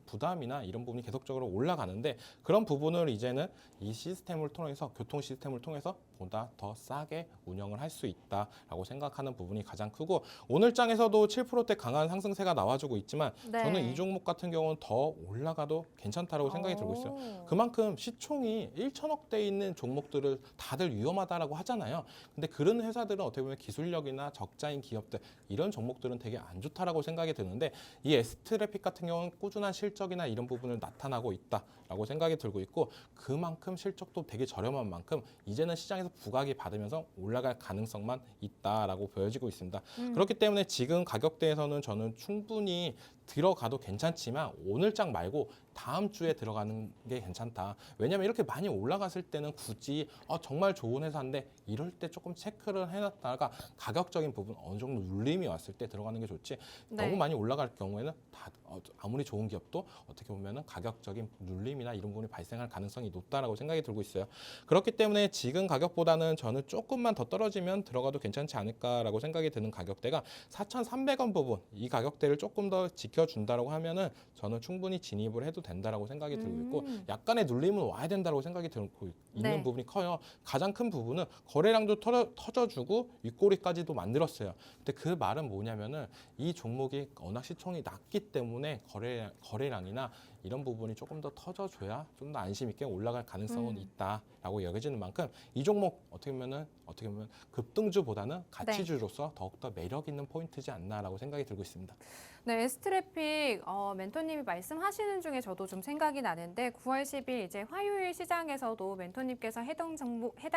부담이나 이런 부분이 계속적으로 올라가는데 그런 부분을 이제는 이 시스템을 통해서 교통 시스템을 통해서 보다 더 싸게 운영을 할 수 있다라고 생각하는 부분이 가장 크고 오늘 장에서도 7%대 강한 상승세가 나와주고 있지만 네. 저는 이 종목 같은 경우는 더 올라가도 괜찮다라고 생각이 들고 있어요. 그만큼 시총이 1천억대에 있는 종목들을 다들 위험하다라고 하잖아요. 근데 그런 회사들은 어떻게 보면 기술력이나 적자인 기업들 이런 종목들은 되게 안 좋다라고 생각이 드는데 이 S트래픽 같은 경우는 꾸준한 실적이나 이런 부분을 나타나고 있다라고 생각이 들고 있고 그만큼 실적도 되게 저렴한 만큼 이제는 시장에서 부각이 받으면서 올라갈 가능성만 있다라고 보여지고 있습니다. 그렇기 때문에 지금 가격대에서는 저는 충분히 들어가도 괜찮지만 오늘 장 말고 다음 주에 들어가는 게 괜찮다. 왜냐하면 이렇게 많이 올라갔을 때는 굳이 정말 좋은 회사인데 이럴 때 조금 체크를 해놨다가 가격적인 부분 어느 정도 눌림이 왔을 때 들어가는 게 좋지. 네. 너무 많이 올라갈 경우에는 아무리 좋은 기업도 어떻게 보면은 가격적인 눌림이나 이런 부분이 발생할 가능성이 높다라고 생각이 들고 있어요. 그렇기 때문에 지금 가격보다는 저는 조금만 더 떨어지면 들어가도 괜찮지 않을까라고 생각이 드는 가격대가 4,300원 부분 이 가격대를 조금 더 지켜준다라고 하면은 저는 충분히 진입을 해도 된다라고 생각이 들고 있고 약간의 눌림은 와야 된다라고 생각이 들고 있는 네. 부분이 커요. 가장 큰 부분은 거래량도 터져주고 윗꼬리까지도 만들었어요. 근데 그 말은 뭐냐면은 이 종목이 워낙 시총이 낮기 때문에 거래량이나 이런 부분이 조금 더 터져줘야 좀 더 안심 있게 올라갈 가능성은 있다라고 여겨지는 만큼 이 종목 어떻게 보면 급등주보다는 가치주로서 더욱더 매력 있는 포인트지 않나라고 생각이 들고 있습니다. 네, S트래픽 멘토님이 말씀하시는 중에 저도 좀 생각이 나는데 9월 10일 이제 화요일 시장에서도 멘토님께서 해당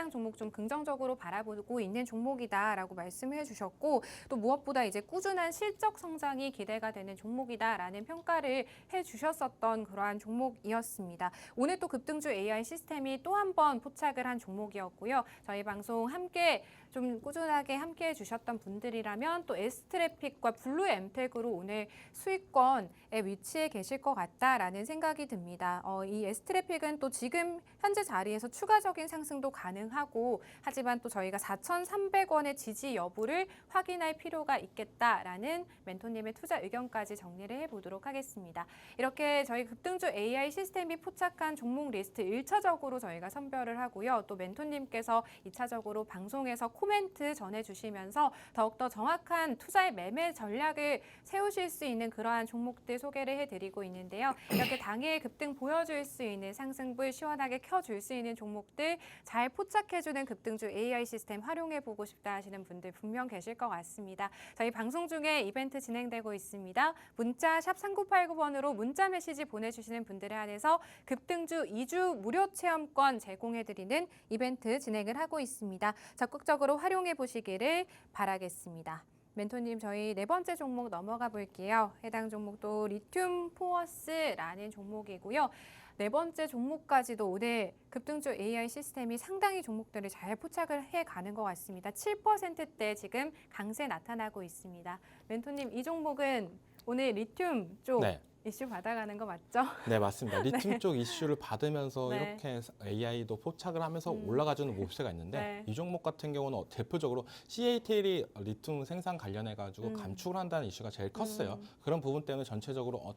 종목 좀 긍정적으로 바라보고 있는 종목이다라고 말씀해 주셨고 또 무엇보다 이제 꾸준한 실적 성장이 기대가 되는 종목이다라는 평가를 해 주셨었던 그러한 종목이었습니다. 오늘 또 급등주 AI 시스템이 또 한 번 포착을 한 종목이었고요. 저희 방송 함께 좀 꾸준하게 함께 해주셨던 분들이라면 또 S트래픽과 블루엠텍으로 오늘 수익권에 위치해 계실 것 같다라는 생각이 듭니다. 이 S트래픽은 또 지금 현재 자리에서 추가적인 상승도 가능하고 하지만 또 저희가 4,300원의 지지 여부를 확인할 필요가 있겠다라는 멘토님의 투자 의견까지 정리를 해보도록 하겠습니다. 이렇게 저희 급등주 AI 시스템이 포착한 종목 리스트 1차적으로 저희가 선별을 하고요. 또 멘토님께서 2차적으로 방송에서 코멘트 전해주시면서 더욱더 정확한 투자의 매매 전략을 세우실 수 있는 그러한 종목들 소개를 해드리고 있는데요. 이렇게 당일 급등 보여줄 수 있는 상승불 시원하게 켜줄 수 있는 종목들 잘 포착해주는 급등주 AI 시스템 활용해보고 싶다 하시는 분들 분명 계실 것 같습니다. 저희 방송 중에 이벤트 진행되고 있습니다. 문자 샵 3989번으로 문자 메시지 보내주시는 분들에 한해서 급등주 2주 무료 체험권 제공해드리는 이벤트 진행을 하고 있습니다. 적극적으로 활용해 보시기를 바라겠습니다. 멘토님 저희 네 번째 종목 넘어가 볼게요. 해당 종목도 리튬 포어스라는 종목이고요. 네 번째 종목까지도 오늘 급등주 AI 시스템이 상당히 종목들을 잘 포착을 해가는 것 같습니다. 7%대 지금 강세 나타나고 있습니다. 멘토님 이 종목은 오늘 리튬 쪽 네. 이슈 받아가는 거 맞죠? 네, 맞습니다. 리튬 쪽 이슈를 받으면서 네. 이렇게 AI도 포착을 하면서 올라가주는 모습세가 있는데 네. 이 종목 같은 경우는 대표적으로 CATL이 리튬 생산 관련해가지고 감축을 한다는 이슈가 제일 컸어요. 그런 부분 때문에 전체적으로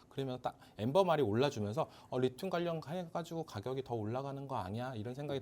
그러면 딱 엠버말이 올라주면서 리튬 관련 해가지고 가격이 더 올라가는 거 아니야? 이런 생각이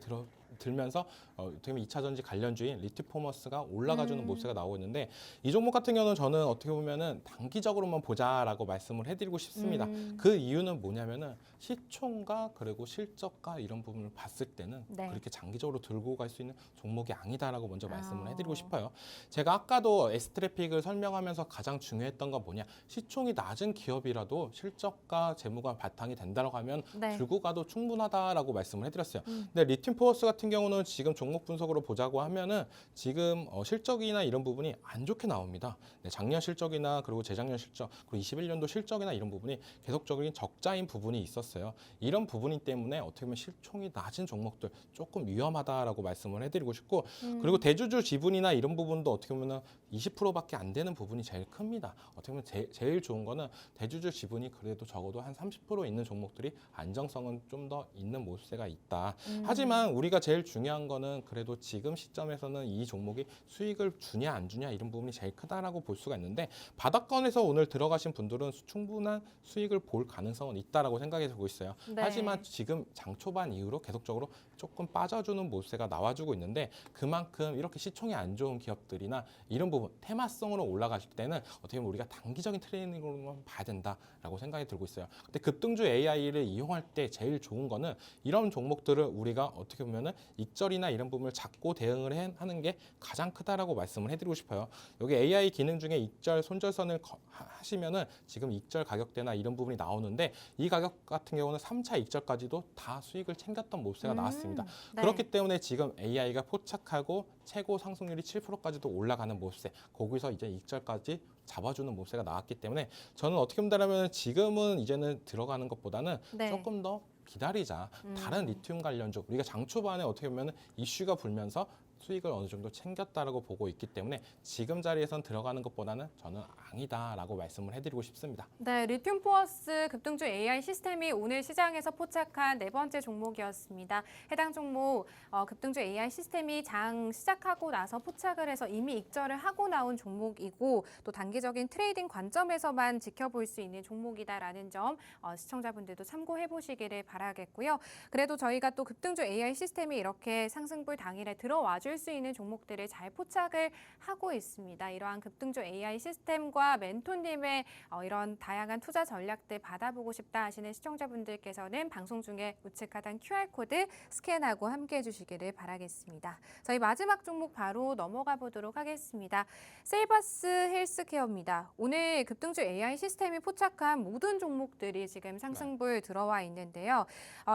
들면서 어떻게 보면 2차 전지 관련주인 리티포머스가 올라가주는 모습가 나오고 있는데 이 종목 같은 경우는 저는 어떻게 보면은 단기적으로만 보자라고 말씀을 해드리고 싶습니다. 그 이유는 뭐냐면은 시총과 그리고 실적과 이런 부분을 봤을 때는 네. 그렇게 장기적으로 들고 갈 수 있는 종목이 아니다라고 먼저 말씀을 해드리고 싶어요. 제가 아까도 S트래픽을 설명하면서 가장 중요했던 건 뭐냐? 시총이 낮은 기업이라도 실적과 재무가 바탕이 된다고 하면 네. 들고 가도 충분하다라고 말씀을 해드렸어요. 근데 리튬 포어스 같은 경우는 지금 종목 분석으로 보자고 하면은 지금 실적이나 이런 부분이 안 좋게 나옵니다. 네, 작년 실적이나 그리고 재작년 실적 그리고 21년도 실적이나 이런 부분이 계속적인 적자인 부분이 있었어요. 이런 부분이 때문에 어떻게 보면 실총이 낮은 종목들 조금 위험하다라고 말씀을 해드리고 싶고 그리고 대주주 지분이나 이런 부분도 어떻게 보면 20%밖에 안 되는 부분이 제일 큽니다. 어떻게 보면 제일 좋은 거는 대주주 지분이 그래도 적어도 한 30% 있는 종목들이 안정성은 좀 더 있는 모습세가 있다. 하지만 우리가 제일 제일 중요한 거는 그래도 지금 시점에서는 이 종목이 수익을 주냐 안 주냐 이런 부분이 제일 크다라고 볼 수가 있는데 바닥권에서 오늘 들어가신 분들은 충분한 수익을 볼 가능성은 있다라고 생각이 들고 있어요. 네. 하지만 지금 장 초반 이후로 계속적으로 조금 빠져주는 모습세가 나와주고 있는데 그만큼 이렇게 시총이 안 좋은 기업들이나 이런 부분 테마성으로 올라가실 때는 어떻게 보면 우리가 단기적인 트레이닝으로만 봐야 된다라고 생각이 들고 있어요. 근데 급등주 AI를 이용할 때 제일 좋은 거는 이런 종목들을 우리가 어떻게 보면은 익절이나 이런 부분을 잡고 대응을 하는 게 가장 크다라고 말씀을 해드리고 싶어요. 여기 AI 기능 중에 익절, 손절선을 하시면은 지금 익절 가격대나 이런 부분이 나오는데 이 가격 같은 경우는 3차 익절까지도 다 수익을 챙겼던 모습세가 나왔습니다. 네. 그렇기 때문에 지금 AI가 포착하고 최고 상승률이 7%까지도 올라가는 모습세, 거기서 이제 익절까지 잡아주는 모습세가 나왔기 때문에 저는 어떻게 본다면 지금은 이제는 들어가는 것보다는 네. 조금 더 기다리자. 다른 리튬 관련주 우리가 장 초반에 어떻게 보면 이슈가 불면서 수익을 어느 정도 챙겼다라고 보고 있기 때문에 지금 자리에선 들어가는 것보다는 저는 아니다라고 말씀을 해드리고 싶습니다. 네, 리튬 포어스 급등주 AI 시스템이 오늘 시장에서 포착한 네 번째 종목이었습니다. 해당 종목 급등주 AI 시스템이 장 시작하고 나서 포착을 해서 이미 익절을 하고 나온 종목이고 또 단기적인 트레이딩 관점에서만 지켜볼 수 있는 종목이다라는 점 시청자분들도 참고해 보시기를 바라겠고요. 그래도 저희가 또 급등주 AI 시스템이 이렇게 상승불 당일에 들어와 줄 수 있는 종목들을 잘 포착을 하고 있습니다. 이러한 급등주 AI 시스템과 멘토님의 이런 다양한 투자 전략들 받아보고 싶다 하시는 시청자분들께서는 방송 중에 우측 하단 QR코드 스캔하고 함께해 주시기를 바라겠습니다. 저희 마지막 종목 바로 넘어가 보도록 하겠습니다. 세이버스 헬스케어입니다. 오늘 급등주 AI 시스템이 포착한 모든 종목들이 지금 상승불 들어와 있는데요.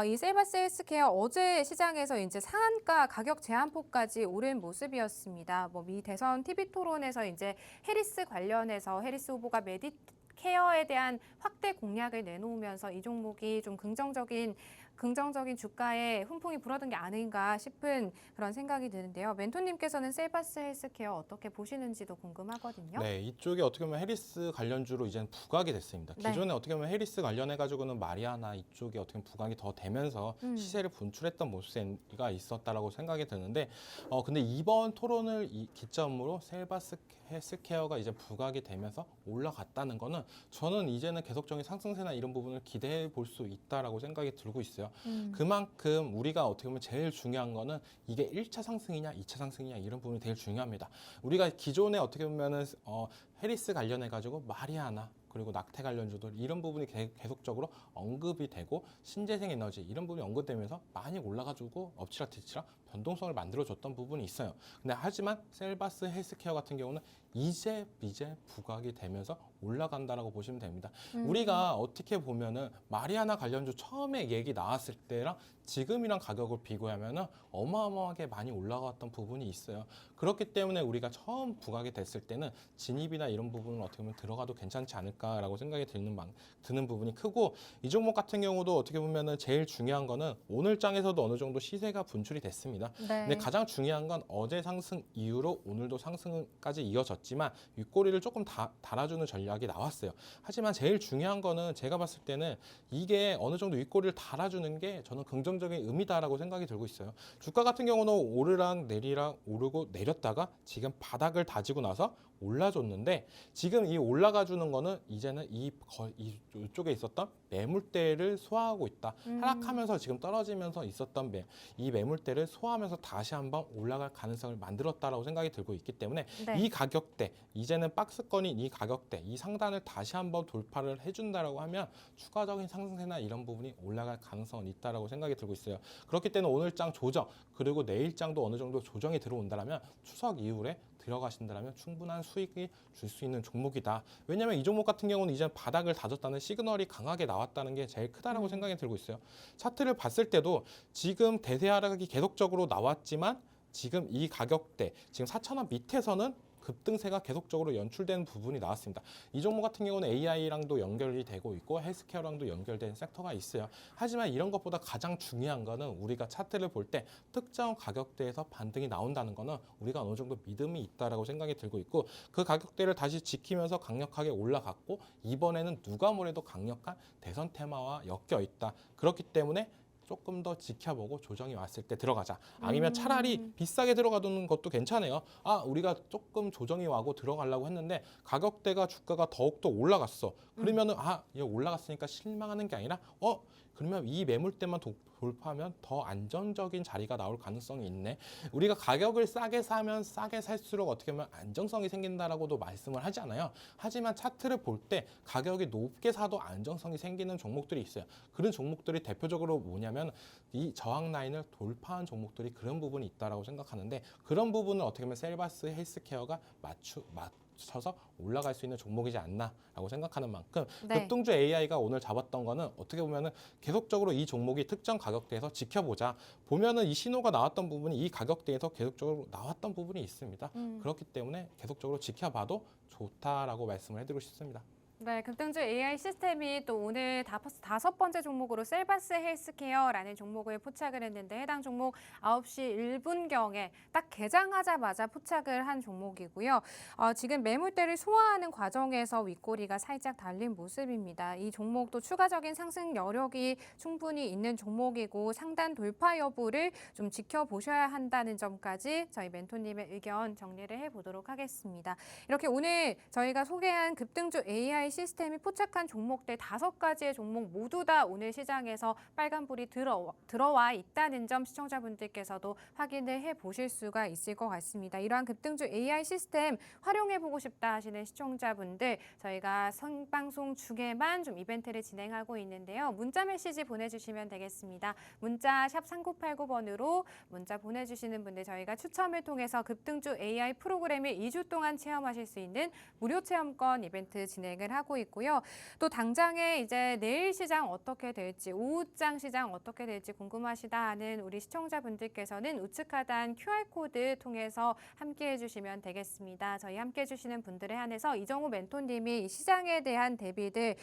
이 세이버스 헬스케어 어제 시장에서 이제 상한가 가격 제한폭까지 오른 모습이었습니다. 미 대선 TV 토론에서 이제 해리스 관련해서 해리스 후보가 메디케어에 대한 확대 공약을 내놓으면서 이 종목이 좀 긍정적인 주가에 훈풍이 불어든 게 아닌가 싶은 그런 생각이 드는데요. 멘토님께서는 세이버스 헬스케어 어떻게 보시는지도 궁금하거든요. 네, 이쪽이 어떻게 보면 해리스 관련주로 이제는 부각이 됐습니다. 네. 기존에 어떻게 보면 해리스 관련해가지고는 마리아나 이쪽이 어떻게 보면 부각이 더 되면서 시세를 분출했던 모습가 있었다라고 생각이 드는데, 근데 이번 토론을 기점으로 세이버스 헬스케어가 이제 부각이 되면서 올라갔다는 거는 저는 이제는 계속적인 상승세나 이런 부분을 기대해 볼 수 있다라고 생각이 들고 있어요. 그만큼 우리가 어떻게 보면 제일 중요한 거는 이게 1차 상승이냐 2차 상승이냐 이런 부분이 제일 중요합니다. 우리가 기존에 어떻게 보면은 해리스 관련해 가지고 마리아나 그리고 낙태 관련주들 이런 부분이 계속적으로 언급이 되고 신재생 에너지 이런 부분이 언급되면서 많이 올라가지고 엎치락뒤치락 변동성을 만들어줬던 부분이 있어요. 근데 하지만 셀바스 헬스케어 같은 경우는 이제 부각이 되면서 올라간다라고 보시면 됩니다. 우리가 어떻게 보면은 마리아나 관련주 처음에 얘기 나왔을 때랑 지금이랑 가격을 비교하면은 어마어마하게 많이 올라갔던 부분이 있어요. 그렇기 때문에 우리가 처음 부각이 됐을 때는 진입이나 이런 부분을 어떻게 보면 들어가도 괜찮지 않을까라고 생각이 드는 부분이 크고 이 종목 같은 경우도 어떻게 보면은 제일 중요한 거는 오늘 장에서도 어느 정도 시세가 분출이 됐습니다. 네. 근데 가장 중요한 건 어제 상승 이후로 오늘도 상승까지 이어졌지만 윗꼬리를 조금 달아주는 전략이 나왔어요. 하지만 제일 중요한 거는 제가 봤을 때는 이게 어느 정도 윗꼬리를 달아주는 게 저는 긍정적인 의미다라고 생각이 들고 있어요. 주가 같은 경우는 오르락 내리락 오르고 내렸다가 지금 바닥을 다지고 나서 올라줬는데 지금 이 올라가주는 거는 이제는 이쪽에 있었던 매물대를 소화하고 있다. 하락하면서 지금 떨어지면서 있었던 이 매물대를 소화하면서 다시 한번 올라갈 가능성을 만들었다라고 생각이 들고 있기 때문에 네. 이 가격대, 이제는 박스권인 이 가격대, 이 상단을 다시 한번 돌파를 해준다라고 하면 추가적인 상승세나 이런 부분이 올라갈 가능성은 있다라고 생각이 들고 있어요. 그렇기 때문에 오늘 장 조정 그리고 내일 장도 어느 정도 조정이 들어온다면 추석 이후에 들어가신다면 충분한 수익이 줄 수 있는 종목이다. 왜냐하면 이 종목 같은 경우는 이제 바닥을 다졌다는 시그널이 강하게 나왔다는 게 제일 크다라고 생각이 들고 있어요. 차트를 봤을 때도 지금 대세 하락이 계속적으로 나왔지만 지금 이 가격대, 지금 4,000원 밑에서는 급등세가 계속적으로 연출되는 부분이 나왔습니다. 이 종목 같은 경우는 AI랑도 연결이 되고 있고 헬스케어랑도 연결된 섹터가 있어요. 하지만 이런 것보다 가장 중요한 거는 우리가 차트를 볼 때 특정 가격대에서 반등이 나온다는 거는 우리가 어느 정도 믿음이 있다라고 생각이 들고 있고 그 가격대를 다시 지키면서 강력하게 올라갔고 이번에는 누가 뭐래도 강력한 대선 테마와 엮여 있다. 그렇기 때문에 조금 더 지켜보고 조정이 왔을 때 들어가자. 아니면 차라리 비싸게 들어가두는 것도 괜찮아요. 우리가 조금 조정이 와고 들어가려고 했는데 가격대가 주가가 더욱더 올라갔어. 그러면은 이거 올라갔으니까 실망하는 게 아니라 그러면 이 매물대만 돌파하면 더 안정적인 자리가 나올 가능성이 있네. 우리가 가격을 싸게 사면 싸게 살수록 어떻게 보면 안정성이 생긴다라고도 말씀을 하잖아요. 하지만 차트를 볼 때 가격이 높게 사도 안정성이 생기는 종목들이 있어요. 그런 종목들이 대표적으로 뭐냐면 이 저항 라인을 돌파한 종목들이 그런 부분이 있다라고 생각하는데 그런 부분을 어떻게 보면 셀바스 헬스케어가 맞춰서 올라갈 수 있는 종목이지 않나라고 생각하는 만큼 네. 급등주 AI가 오늘 잡았던 거는 어떻게 보면은 계속적으로 이 종목이 특정 가격대에서 지켜보자. 보면은 이 신호가 나왔던 부분이 이 가격대에서 계속적으로 나왔던 부분이 있습니다. 그렇기 때문에 계속적으로 지켜봐도 좋다라고 말씀을 해드리고 싶습니다. 네, 급등주 AI 시스템이 또 오늘 5번째 종목으로 셀바스 헬스케어라는 종목을 포착을 했는데 해당 종목 9시 1분경에 딱 개장하자마자 포착을 한 종목이고요. 지금 매물대를 소화하는 과정에서 윗꼬리가 살짝 달린 모습입니다. 이 종목도 추가적인 상승 여력이 충분히 있는 종목이고 상단 돌파 여부를 좀 지켜보셔야 한다는 점까지 저희 멘토님의 의견 정리를 해보도록 하겠습니다. 이렇게 오늘 저희가 소개한 급등주 AI 시스템이 포착한 종목들 5가지의 종목 모두 다 오늘 시장에서 빨간불이 들어와 있다는 점 시청자분들께서도 확인을 해보실 수가 있을 것 같습니다. 이러한 급등주 AI 시스템 활용해보고 싶다 하시는 시청자분들 저희가 생방송 중에만 좀 이벤트를 진행하고 있는데요. 문자 메시지 보내주시면 되겠습니다. 문자 샵 3989번으로 문자 보내주시는 분들 저희가 추첨을 통해서 급등주 AI 프로그램을 2주 동안 체험하실 수 있는 무료 체험권 이벤트 진행을 하고 있고요. 또 당장에 이제 내일 시장 어떻게 될지, 오후장 시장 어떻게 될지 궁금하시다 하는 우리 시청자분들께서는 우측 하단 QR코드 통해서 함께해 주시면 되겠습니다. 저희 함께해 주시는 분들에 한해서 이정우 멘토님이 시장에 대한 대비들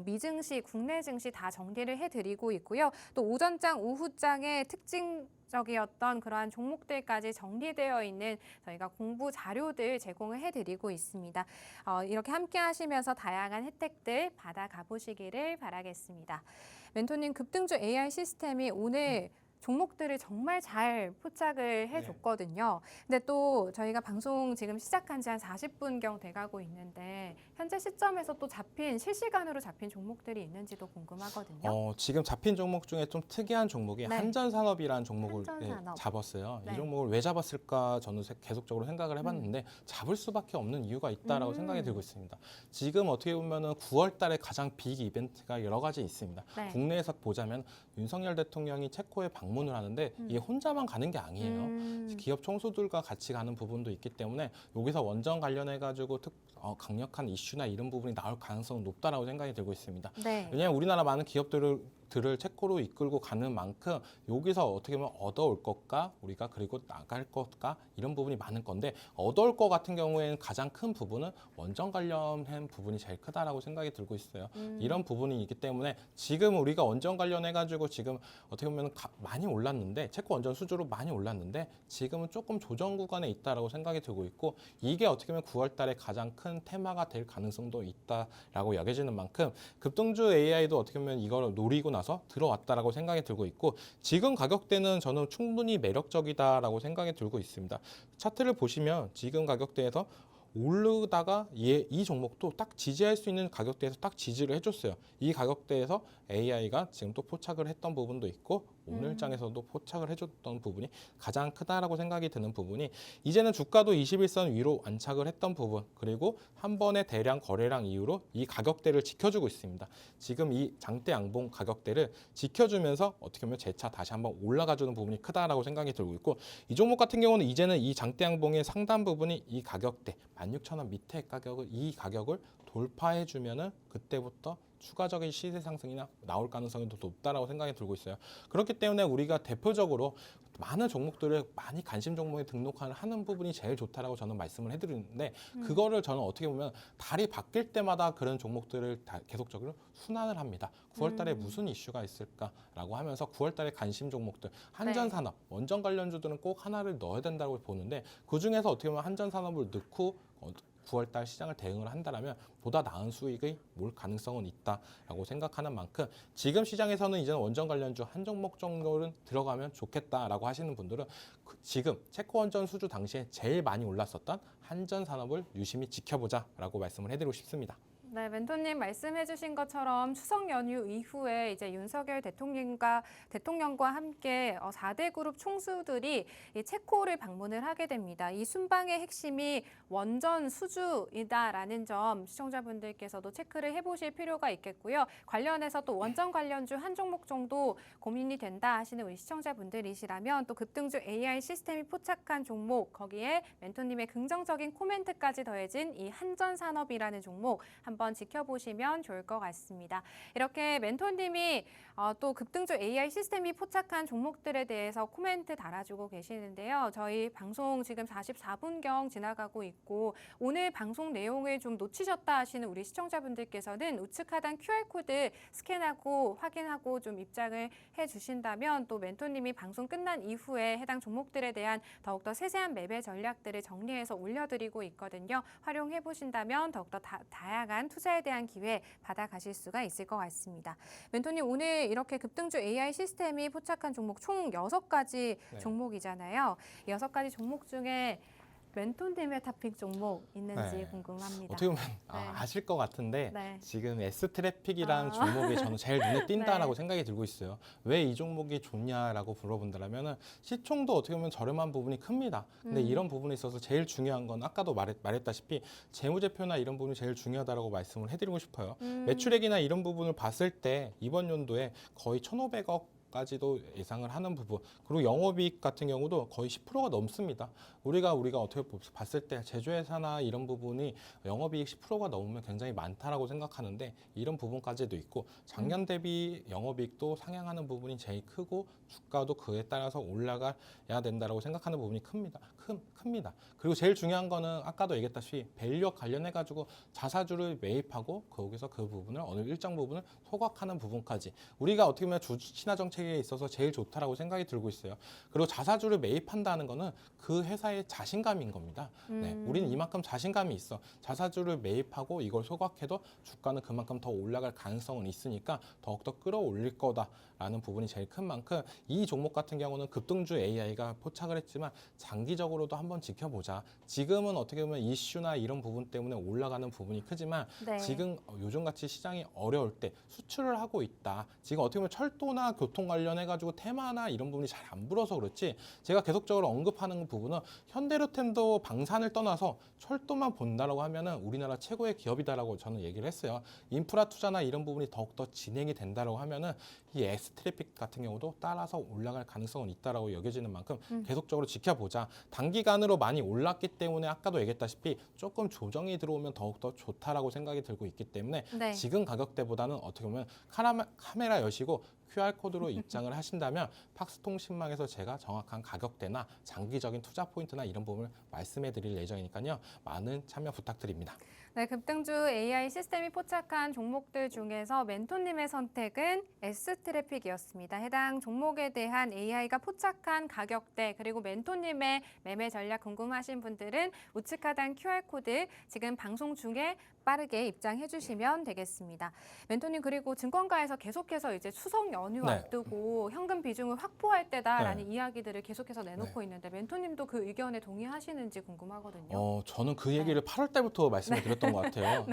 미증시, 국내 증시 다 정리를 해드리고 있고요. 또 오전장, 오후장의 특징적이었던 그러한 종목들까지 정리되어 있는 저희가 공부 자료들 제공을 해드리고 있습니다. 이렇게 함께 하시면서 다양한 혜택들 받아가 보시기를 바라겠습니다. 멘토님 급등주 AI 시스템이 오늘 종목들을 정말 잘 포착을 해줬거든요. 근데 또 저희가 방송 지금 시작한 지 한 40분경 돼가고 있는데 현재 시점에서 또 실시간으로 잡힌 종목들이 있는지도 궁금하거든요. 지금 잡힌 종목 중에 좀 특이한 종목이 네. 한전산업이라는 종목을 한전산업. 잡았어요. 네. 이 종목을 왜 잡았을까 저는 계속적으로 생각을 해봤는데 잡을 수밖에 없는 이유가 있다라고 생각이 들고 있습니다. 지금 어떻게 보면은 9월 달에 가장 빅 이벤트가 여러 가지 있습니다. 네. 국내에서 보자면 윤석열 대통령이 체코에 방문을 하는데 이게 혼자만 가는 게 아니에요. 기업 총수들과 같이 가는 부분도 있기 때문에 여기서 원전 관련해 가지고 강력한 이슈나 이런 부분이 나올 가능성은 높다라고 생각이 들고 있습니다. 네. 왜냐하면 우리나라 많은 기업들을 체코로 이끌고 가는 만큼 여기서 어떻게 보면 얻어올 것과 우리가 그리고 나갈 것과 이런 부분이 많은 건데 얻어올 것 같은 경우에는 가장 큰 부분은 원전 관련한 부분이 제일 크다라고 생각이 들고 있어요. 이런 부분이 있기 때문에 지금 우리가 원전 관련해 가지고 지금 어떻게 보면 많이 올랐는데 체코 원전 수주로 많이 올랐는데 지금은 조금 조정 구간에 있다라고 생각이 들고 있고 이게 어떻게 보면 9월 달에 가장 큰 테마가 될 가능성도 있다라고 여겨지는 만큼 급등주 AI도 어떻게 보면 이걸 노리고 나서 들어왔다라고 생각이 들고 있고 지금 가격대는 저는 충분히 매력적이다라고 생각이 들고 있습니다. 차트를 보시면 지금 가격대에서 오르다가 이 종목도 딱 지지할 수 있는 가격대에서 딱 지지를 해줬어요. 이 가격대에서 AI가 지금 또 포착을 했던 부분도 있고 오늘장에서도 포착을 해줬던 부분이 가장 크다라고 생각이 드는 부분이 이제는 주가도 21선 위로 안착을 했던 부분 그리고 한 번의 대량 거래량 이후로 이 가격대를 지켜주고 있습니다. 지금 이 장대 양봉 가격대를 지켜주면서 어떻게 보면 재차 다시 한번 올라가주는 부분이 크다라고 생각이 들고 있고 이 종목 같은 경우는 이제는 이 장대 양봉의 상단 부분이 이 가격대 16,000원 밑에 이 가격을 돌파해주면은 그때부터 추가적인 시세 상승이나 나올 가능성이 더 높다라고 생각이 들고 있어요. 그렇기 때문에 우리가 대표적으로 많은 종목들을 많이 관심 종목에 등록하는 부분이 제일 좋다라고 저는 말씀을 해드리는데 그거를 저는 어떻게 보면 달이 바뀔 때마다 그런 종목들을 계속적으로 순환을 합니다. 9월 달에 무슨 이슈가 있을까라고 하면서 9월 달에 관심 종목들 한전산업, 원전 관련주들은 꼭 하나를 넣어야 된다고 보는데 그중에서 어떻게 보면 한전산업을 넣고 9월 달 시장을 대응을 한다면 보다 나은 수익이 올 가능성은 있다라고 생각하는 만큼 지금 시장에서는 이제는 원전 관련주 한 종목 정도는 들어가면 좋겠다라고 하시는 분들은 지금 체코원전 수주 당시에 제일 많이 올랐었던 한전 산업을 유심히 지켜보자라고 말씀을 해드리고 싶습니다. 네, 멘토님 말씀해주신 것처럼 추석 연휴 이후에 이제 윤석열 대통령과 함께 4대 그룹 총수들이 이 체코를 방문을 하게 됩니다. 이 순방의 핵심이 원전 수주이다라는 점 시청자분들께서도 체크를 해보실 필요가 있겠고요. 관련해서 또 원전 관련주 한 종목 정도 고민이 된다 하시는 우리 시청자분들이시라면 또 급등주 AI 시스템이 포착한 종목 거기에 멘토님의 긍정적인 코멘트까지 더해진 이 한전산업이라는 종목 한번 지켜보시면 좋을 것 같습니다. 이렇게 멘토님이 또 급등주 AI 시스템이 포착한 종목들에 대해서 코멘트 달아주고 계시는데요. 저희 방송 지금 44분경 지나가고 있고 오늘 방송 내용을 좀 놓치셨다 하시는 우리 시청자분들께서는 우측 하단 QR코드 스캔하고 확인하고 좀 입장을 해주신다면 또 멘토님이 방송 끝난 이후에 해당 종목들에 대한 더욱더 세세한 매매 전략들을 정리해서 올려드리고 있거든요. 활용해 보신다면 더욱더 다양한 투자에 대한 기회 받아가실 수가 있을 것 같습니다. 멘토님 오늘 이렇게 급등주 AI 시스템이 포착한 종목 총 6가지 종목이잖아요. 6가지 종목 중에 멘토님의 탑픽 종목 있는지 궁금합니다. 어떻게 보면 아실 것 같은데 네. 지금 S트래픽이라는 종목이 저는 제일 눈에 띈다라고 생각이 들고 있어요. 왜 이 종목이 좋냐라고 물어본다면 시총도 어떻게 보면 저렴한 부분이 큽니다. 근데 이런 부분에 있어서 제일 중요한 건 아까도 말했다시피 재무제표나 이런 부분이 제일 중요하다고 말씀을 해드리고 싶어요. 매출액이나 이런 부분을 봤을 때 이번 연도에 거의 1,500억 까지도 예상을 하는 부분 그리고 영업이익 같은 경우도 거의 10%가 넘습니다. 우리가 어떻게 봤을 때 제조회사나 이런 부분이 영업이익 10%가 넘으면 굉장히 많다라고 생각하는데 이런 부분까지도 있고 작년 대비 영업이익도 상향하는 부분이 제일 크고 주가도 그에 따라서 올라가야 된다라고 생각하는 부분이 큽니다. 그리고 제일 중요한 거는 아까도 얘기했다시피 밸류업 관련해 가지고 자사주를 매입하고 거기서 그 부분을 어느 일정 부분을 소각하는 부분까지 우리가 어떻게 보면 주주 친화 정책에 있어서 제일 좋다라고 생각이 들고 있어요. 그리고 자사주를 매입한다는 거는 그 회사의 자신감인 겁니다. 네, 우리는 이만큼 자신감이 있어. 자사주를 매입하고 이걸 소각해도 주가는 그만큼 더 올라갈 가능성은 있으니까 더욱더 끌어올릴 거다라는 부분이 제일 큰 만큼 이 종목 같은 경우는 급등주 AI가 포착을 했지만 장기적으로도 한번 지켜보자. 지금은 어떻게 보면 이슈나 이런 부분 때문에 올라가는 부분이 크지만 지금 요즘같이 시장이 어려울 때 수출을 하고 있다. 지금 어떻게 보면 철도나 교통 관련해가지고 테마나 이런 부분이 잘 안 불어서 그렇지 제가 계속적으로 언급하는 부분은 현대로템도 방산을 떠나서 철도만 본다라고 하면은 우리나라 최고의 기업이다라고 저는 얘기를 했어요. 인프라 투자나 이런 부분이 더욱더 진행이 된다라고 하면은 이 S트래픽 같은 경우도 따라서 올라갈 가능성은 있다라고 여겨지는 만큼 계속적으로 지켜보자. 단기간으로 많이 올랐기 때문에 아까도 얘기했다시피 조금 조정이 들어오면 더욱더 좋다라고 생각이 들고 있기 때문에 지금 가격대보다는 어떻게 보면 카메라 여시고 QR코드로 입장을 하신다면 팍스통신망에서 제가 정확한 가격대나 장기적인 투자 포인트나 이런 부분을 말씀해 드릴 예정이니까요. 많은 참여 부탁드립니다. 네, 급등주 AI 시스템이 포착한 종목들 중에서 멘토님의 선택은 S트래픽이었습니다. 해당 종목에 대한 AI가 포착한 가격대 그리고 멘토님의 매매 전략 궁금하신 분들은 우측 하단 QR코드 지금 방송 중에 빠르게 입장해 주시면 되겠습니다. 멘토님 그리고 증권가에서 계속해서 이제 추석 연휴 앞두고 현금 비중을 확보할 때다라는 이야기들을 계속해서 내놓고 있는데 멘토님도 그 의견에 동의하시는지 궁금하거든요. 저는 그 얘기를 8월 달부터 말씀을 드렸던 것 같아요.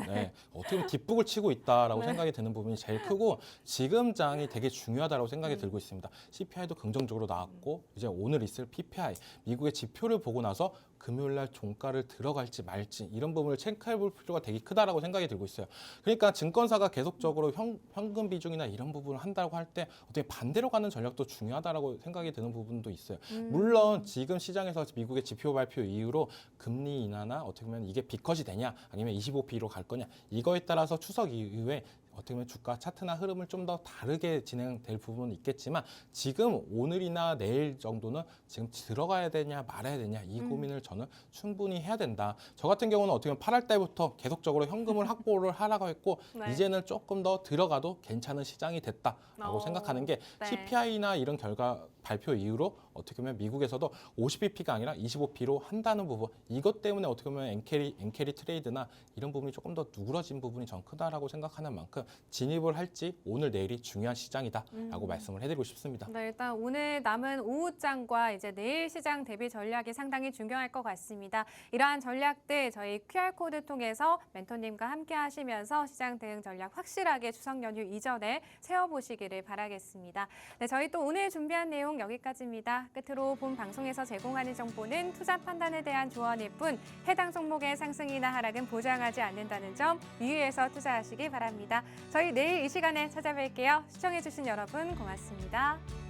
어떻게 보면 뒷북을 치고 있다라고 생각이 드는 부분이 제일 크고 지금 장이 되게 중요하다고 생각이 들고 있습니다. CPI도 긍정적으로 나왔고 이제 오늘 있을 PPI 미국의 지표를 보고 나서 금요일 날 종가를 들어갈지 말지 이런 부분을 체크해 볼 필요가 되게 크다라고 생각이 들고 있어요. 그러니까 증권사가 계속적으로 현금 비중이나 이런 부분을 한다고 할 때 어떻게 반대로 가는 전략도 중요하다라고 생각이 드는 부분도 있어요. 물론 지금 시장에서 미국의 지표 발표 이후로 금리 인하나 어떻게 보면 이게 B컷이 되냐 아니면 25B로 갈 거냐 이거에 따라서 추석 이후에 어떻게 보면 주가 차트나 흐름을 좀 더 다르게 진행될 부분은 있겠지만 지금 오늘이나 내일 정도는 지금 들어가야 되냐 말아야 되냐 이 고민을 저는 충분히 해야 된다. 저 같은 경우는 어떻게 보면 8월 달부터 계속적으로 현금을 확보를 하라고 했고 네. 이제는 조금 더 들어가도 괜찮은 시장이 됐다라고 생각하는 게 네. CPI나 이런 결과 발표 이후로 어떻게 보면 미국에서도 50bp가 아니라 25bp로 한다는 부분 이것 때문에 어떻게 보면 엔캐리 트레이드나 이런 부분이 조금 더 누그러진 부분이 전 크다라고 생각하는 만큼 진입을 할지 오늘 내일이 중요한 시장이다라고 말씀을 해드리고 싶습니다. 네, 일단 오늘 남은 오후장과 이제 내일 시장 대비 전략이 상당히 중요할 것 같습니다. 이러한 전략들 저희 QR코드 통해서 멘토님과 함께 하시면서 시장 대응 전략 확실하게 추석 연휴 이전에 세워보시기를 바라겠습니다. 네, 저희 또 오늘 준비한 내용 여기까지입니다. 끝으로 본 방송에서 제공하는 정보는 투자 판단에 대한 조언일 뿐 해당 종목의 상승이나 하락은 보장하지 않는다는 점 유의해서 투자하시기 바랍니다. 저희 내일 이 시간에 찾아뵐게요. 시청해주신 여러분 고맙습니다.